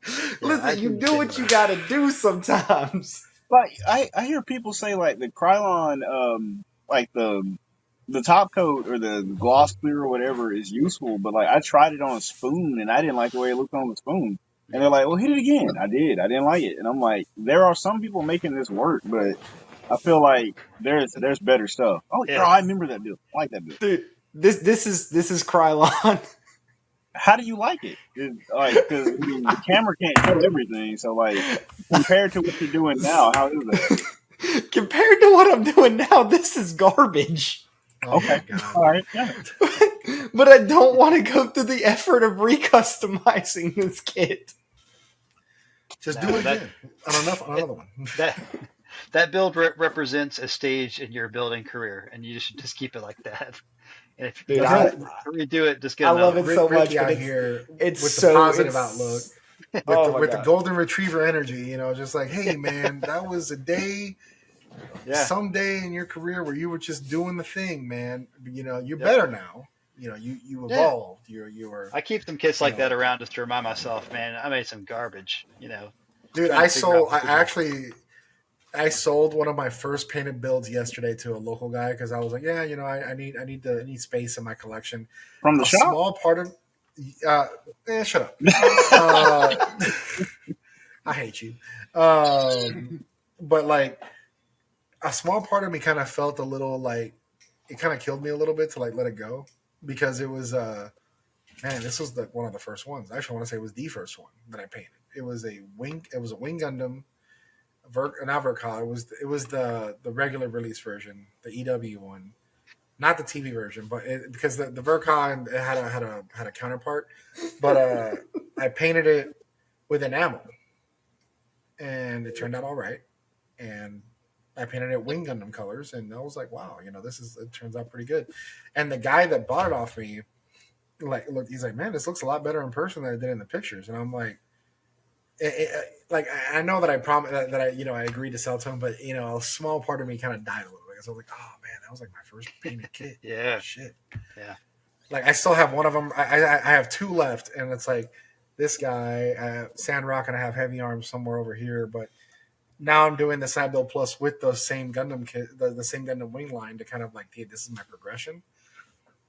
Yeah, I listen, you can do see what you that. got to do sometimes. Like I hear people say like the Krylon, like the the top coat or the gloss clear or whatever is useful, but like I tried it on a spoon and I didn't like the way it looked on the spoon. And they're like, "Well, hit it again." I did. I didn't like it, and I'm like, there are some people making this work, but I feel like there's better stuff. Oh, bro, Yeah. I remember that bill. I like that bill. Dude, this is Krylon. How do you like it? Like, because I mean, the camera can't show everything, so like compared to what you're doing now, how is that? Compared to what I'm doing now, this is garbage. Oh Okay, my god. all right, yeah. But I don't want to go through the effort of recustomizing this kit. Just No, do it that- again on another one. That build represents a stage in your building career, and you should just keep it like that. And if you Dude, redo it, just get I another love it one. so much, Ricky but out here it's with so the positive it's- outlook, Oh with the golden retriever energy. You know, just like, hey man, that was a day, Yeah. someday in your career where you were just doing the thing, man. You know, you're Yep. better now. You know, you Yeah. evolved. You were. I keep some kits like You know. that around just to remind myself, man, I made some garbage. Dude, trying to figure out what to do. I sold one of my first painted builds yesterday to a local guy because I was like, yeah, you know, I need space in my collection. From the A shop. small part of, shut up. I hate you. But like a small part of me kind of felt a little like it kind of killed me a little bit to like let it go because it was man, this was one of the first ones. Actually, I want to say it was the first one that I painted. It was a wing Gundam. Not Verkala. It was the regular release version, the EW one, not the TV version, but because the Verkala had a counterpart, but I painted it with enamel, and it turned out all right, and I painted it Wing Gundam colors, and I was like, wow, you know, it turns out pretty good, and the guy that bought it off me, like, look, he's like, man, this looks a lot better in person than it did in the pictures, and I'm like. Like I know that I promised that I agreed to sell to him, but a small part of me kind of died a little bit because I was like, oh man, that was like my first painted kit. Yeah. Shit. Yeah. Like I still have one of them. I have two left, and it's like this guy, Sandrock, and I have Heavy Arms somewhere over here. But now I'm doing the Side Build Plus with the same Gundam kit, the same Gundam wing line to kind of like, dude, this is my progression.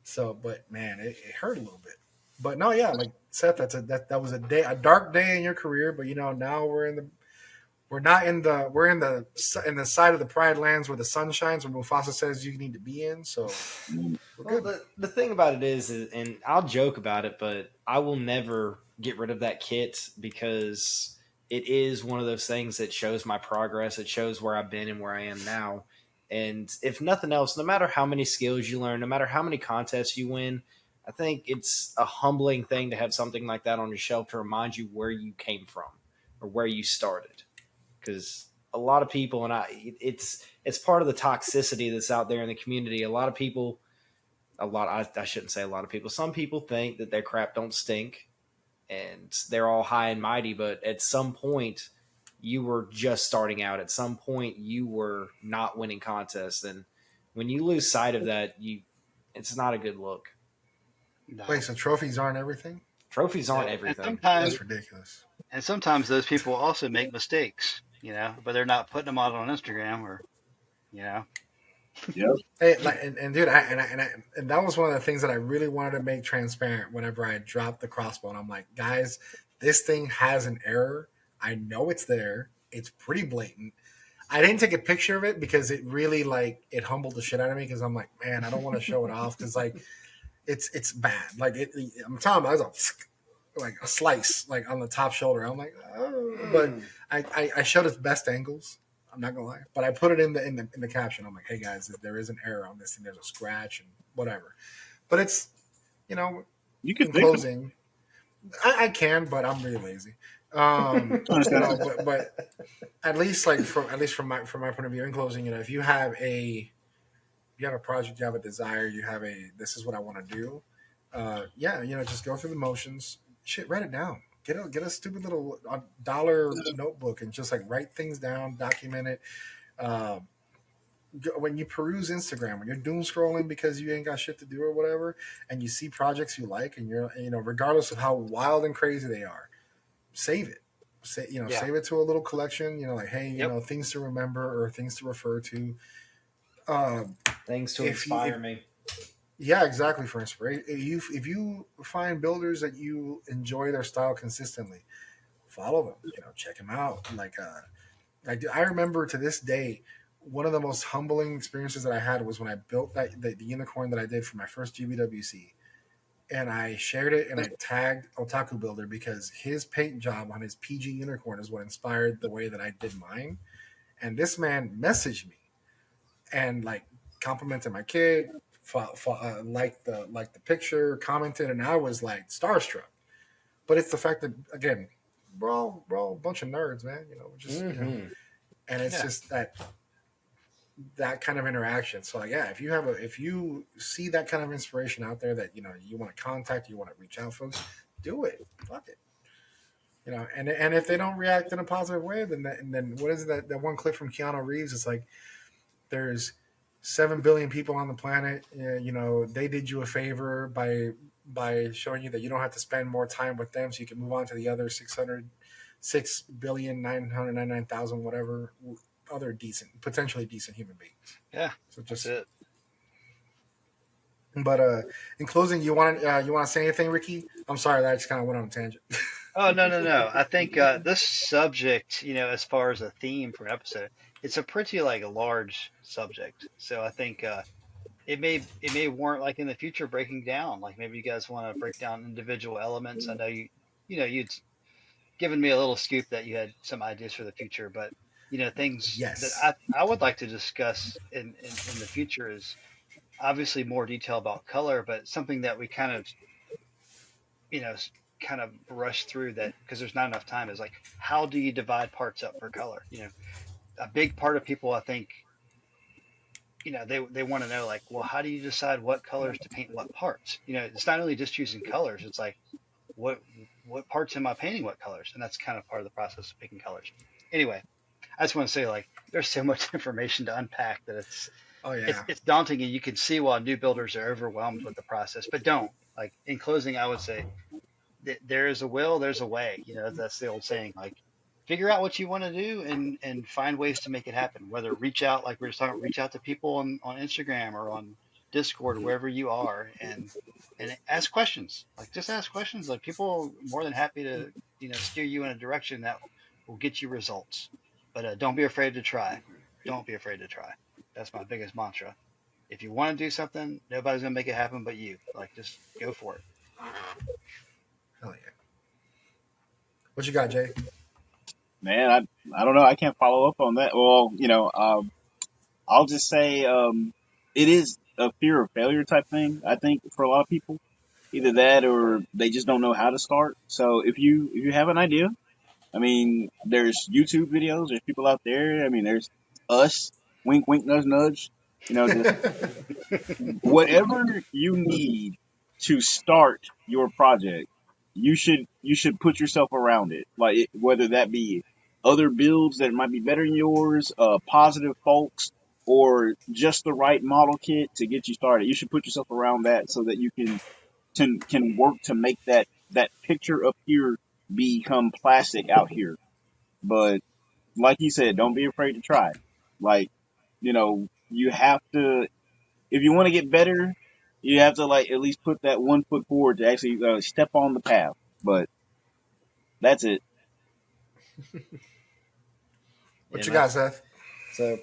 So, but man, it hurt a little bit. But no, yeah, like Seth, that was a dark day in your career. But now we're in the side of the Pride Lands where the sun shines, where Mufasa says you need to be in. So we're good. The thing about it is, and I'll joke about it, but I will never get rid of that kit because it is one of those things that shows my progress. It shows where I've been and where I am now. And if nothing else, no matter how many skills you learn, no matter how many contests you win, I think it's a humbling thing to have something like that on your shelf to remind you where you came from or where you started. Because a lot of people, and it's part of the toxicity that's out there in the community. A lot of people, I shouldn't say a lot of people. Some people think that their crap don't stink and they're all high and mighty, but at some point you were just starting out. At some point you were not winning contests. And when you lose sight of that, it's not a good look. No. Wait, so trophies aren't everything? Trophies aren't everything. That's ridiculous. And sometimes those people also make mistakes, but they're not putting them out on Instagram or. Yep. Hey, and dude, and that was one of the things that I really wanted to make transparent whenever I dropped the crossbow. And I'm like, guys, this thing has an error. I know it's there. It's pretty blatant. I didn't take a picture of it because it really it humbled the shit out of me because I'm like, man, I don't want to show it off because it's bad. Like I'm telling you, I was like a slice on the top shoulder. I'm like, oh. But I showed its best angles. I'm not gonna lie, but I put it in the caption. I'm like, hey guys, there is an error on this, and there's a scratch and whatever. But it's you in can closing, I can, but I'm really lazy. But at least from my point of view, in closing, if you have a project, you have a desire, this is what I want to do. Just go through the motions. Shit, write it down. Get a stupid little dollar notebook and just write things down, document it. When you peruse Instagram, when you're doom scrolling because you ain't got shit to do or whatever, and you see projects you like, and you're regardless of how wild and crazy they are, save it. Save it to a little collection. Hey, things to remember or things to refer to. Things to if you, inspire me. yeah, exactly, for inspiration. If you find builders that you enjoy their style consistently, follow them. Check them out. I remember to this day, one of the most humbling experiences that I had was when I built the unicorn that I did for my first GBWC, and I shared it and I tagged Otaku Builder because his paint job on his PG unicorn is what inspired the way that I did mine. And this man messaged me and complimented my kid, liked the picture, commented, and I was like starstruck. But it's the fact that, again, we're all a bunch of nerds, man. And it's Yeah. just that kind of interaction. So yeah, if you see that kind of inspiration out there that you want to contact, you want to reach out, folks, do it. Fuck it. And if they don't react in a positive way, then what is that one clip from Keanu Reeves? It's like there's 7 billion people on the planet. They did you a favor by showing you that you don't have to spend more time with them, so you can move on to the other 600,999,000 whatever other potentially decent human beings. Yeah. So That's just, it. but in closing, you want to say anything, Ricky? I'm sorry that I just kind of went on a tangent. Oh, no, no, no. I think this subject, as far as a theme for an episode, it's a pretty like a large subject. So I think it may warrant like in the future breaking down. Like maybe you guys want to break down individual elements. I know you'd given me a little scoop that you had some ideas for the future, but things that Yes. I would like to discuss in the future is obviously more detail about color, but something that we you know kind of rush through that because there's not enough time is like how do you divide parts up for color? A big part of people I think they want to know like, well, how do you decide what colors to paint what parts? It's not only just choosing colors, it's like what what parts am I painting what colors? And that's kind of part of the process of picking colors. Anyway, I just want to say like there's so much information to unpack that Oh it's yeah. it's daunting, and you can see why new builders are overwhelmed with the process. But don't like in closing, I would say there is a will, there's a way. That's the old saying. Like, figure out what you want to do and find ways to make it happen. Whether reach out, like we were talking, reach out to people on Instagram or on Discord or wherever you are, and ask questions. Like, just ask questions. Like, people are more than happy to steer you in a direction that will get you results. But don't be afraid to try. Don't be afraid to try. That's my biggest mantra. If you want to do something, nobody's gonna make it happen but you. Like, just go for it. Hell yeah. What you got, Jay? Man, I don't know. I can't follow up on that. Well, I'll just say it is a fear of failure type thing. I think for a lot of people, either that or they just don't know how to start. So if you have an idea, I mean, there's YouTube videos. There's people out there. I mean, there's us. Wink, wink, nudge, nudge. Just whatever you need to start your project, you should put yourself around it. Like whether that be other builds that might be better than yours, positive folks, or just the right model kit to get you started. You should put yourself around that so that you can work to make that picture up here become plastic out here. But like you said, don't be afraid to try. Like, you have to, if you want to get better, you have to like at least put that 1 foot forward to actually step on the path. But that's it. What Yeah, you man. got, Seth? So,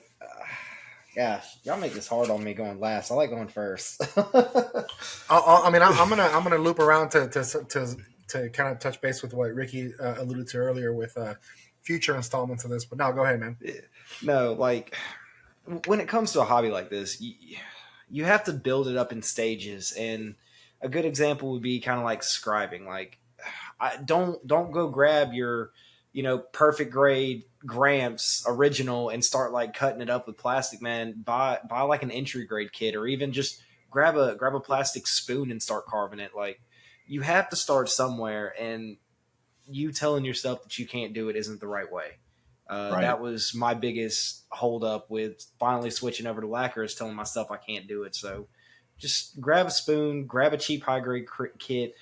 gosh, y'all make this hard on me going last. I like going first. I'm gonna loop around to kind of touch base with what Ricky alluded to earlier with future installments of this. But now, go ahead, man. No, like when it comes to a hobby like this, you have to build it up in stages. And a good example would be kind of like scribing. Like, don't go grab your perfect grade Gramps original and start like cutting it up with plastic, man. Buy like an entry grade kit, or even just grab a plastic spoon and start carving it. Like, you have to start somewhere, and you telling yourself that you can't do it isn't the right way. Right. That was my biggest holdup with finally switching over to lacquer, is telling myself I can't do it. So just grab a spoon, grab a cheap high grade kit,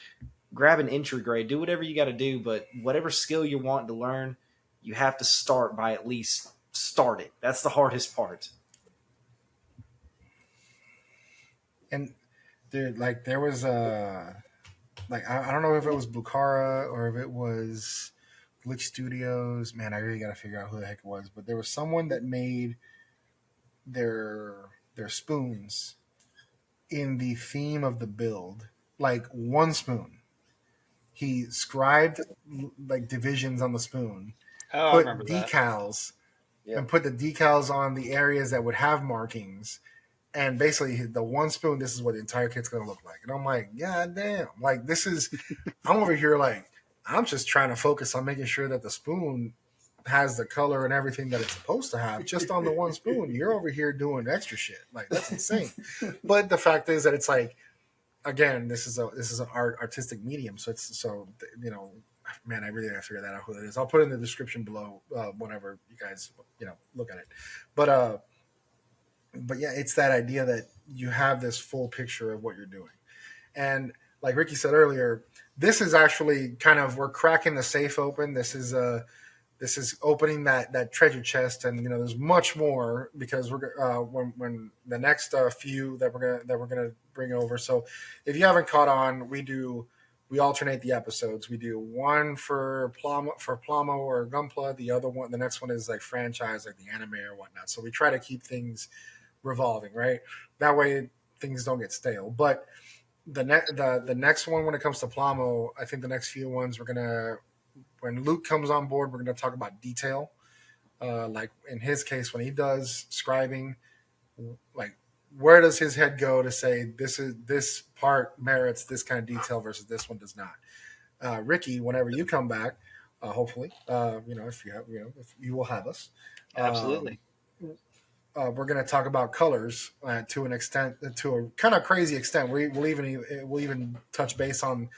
grab an entry grade, do whatever you got to do. But whatever skill you're wanting to learn, you have to start by at least start it. That's the hardest part. And dude, like there was like I don't know if it was Bukhara or if it was Glitch Studios. Man, I really got to figure out who the heck it was. But there was someone that made their spoons in the theme of the build, like one spoon. He scribed like divisions on the spoon, Oh, I put remember that. decals, Yeah. and put the decals on the areas that would have markings. And basically, the one spoon, this is what the entire kit's gonna look like. And I'm like, God damn! Like this is, I'm over here like, I'm just trying to focus on making sure that the spoon has the color and everything that it's supposed to have just on the one spoon. You're over here doing extra shit. Like that's insane. But the fact is that it's like, again, this is an artistic medium. So it's so you know, man, I really gotta figure that out who it is. I'll put it in the description below, whenever you guys look at it. But yeah, it's that idea that you have this full picture of what you're doing. And like Ricky said earlier, this is actually kind of, we're cracking the safe open. This is opening that treasure chest, and there's much more because we're when the next few that we're gonna bring over. So if you haven't caught on, we alternate the episodes. We do one for Plamo or Gunpla. The next one is like franchise, like the anime or whatnot. So we try to keep things revolving, right? That way things don't get stale. But the next one, when it comes to Plamo, I think the next few ones when Luke comes on board, we're gonna talk about detail. Like in his case, when he does scribing, like where does his head go to say this part merits this kind of detail versus this one does not. Ricky, whenever you come back, hopefully, if you will have us, Absolutely. we're going to talk about colors to an extent, to a kind of crazy extent. We'll even touch base on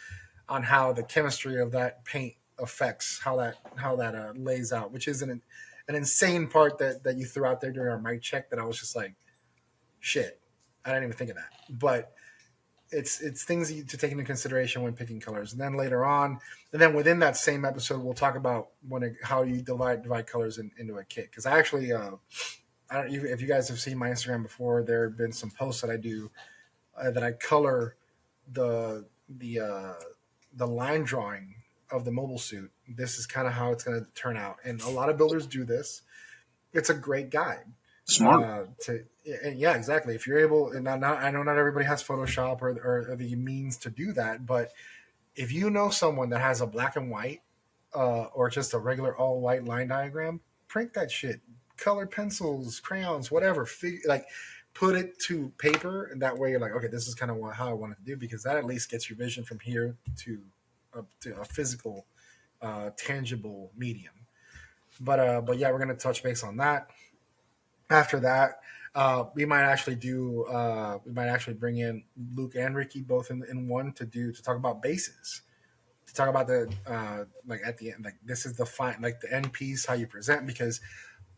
how the chemistry of that paint affects how that lays out, which is an insane part that you threw out there during our mic check. That I was just like, shit, I didn't even think of that. But it's things to take into consideration when picking colors. And then later on, and then within that same episode, we'll talk about how you divide colors into a kit. Because I actually, if you guys have seen my Instagram before, there have been some posts that I do that I color the line drawing of the mobile suit. This is kind of how it's going to turn out, and a lot of builders do this. It's a great guide. Smart. Yeah, exactly. If you're able, and I know not everybody has Photoshop or the means to do that, but if you know someone that has a black and white or just a regular all white line diagram, print that shit. Color pencils, crayons, whatever. Put it to paper, and that way you're like, okay, this is kind of how I want it to do, because that at least gets your vision from here to a physical, tangible medium. But yeah, we're gonna touch base on that. After that, we might actually bring in Luke and Ricky both in one to talk about bases, to talk about the like at the end, like this is the end piece, how you present, because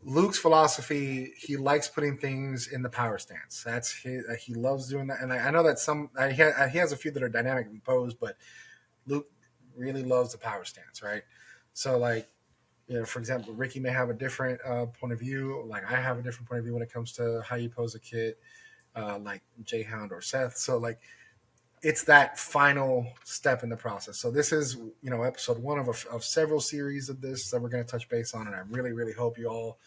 Luke's philosophy, he likes putting things in the power stance. That's he loves doing that, and I know that he has a few that are dynamically posed, but Luke really loves the power stance, right? So like, for example, Ricky may have a different point of view. Like I have a different point of view when it comes to how you pose a kit, like Jayhound or Seth. So like, it's that final step in the process. So this is episode one of several series of this that we're going to touch base on, and I really really hope you all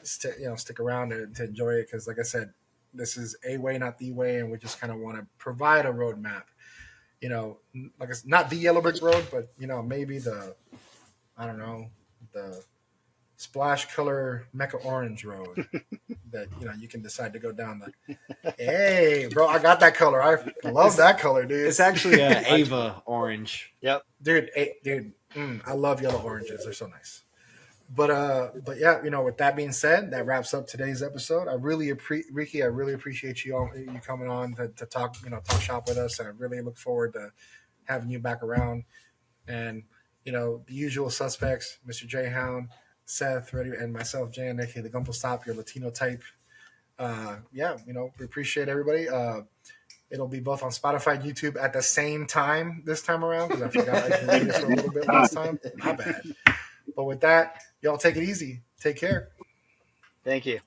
stick around to enjoy it, because like I said, this is a way, not the way, and we just kind of want to provide a roadmap. Like it's not the yellow brick road, but maybe the splash color mecha orange road that you can decide to go down hey bro, I got that color. I love that color, dude. It's actually Ava orange. Yep. Dude, I love yellow oranges. They're so nice. But yeah, with that being said, that wraps up today's episode. Ricky, I really appreciate you coming on to talk shop with us, and I really look forward to having you back around. And the usual suspects, Mr. Jayhound, Seth, and myself, Jan, aka the Gumple Stop, your Latino type. Yeah, we appreciate everybody. It'll be both on Spotify and YouTube at the same time this time around, because I forgot I did it for a little bit last time. My bad. But with that, y'all take it easy. Take care. Thank you.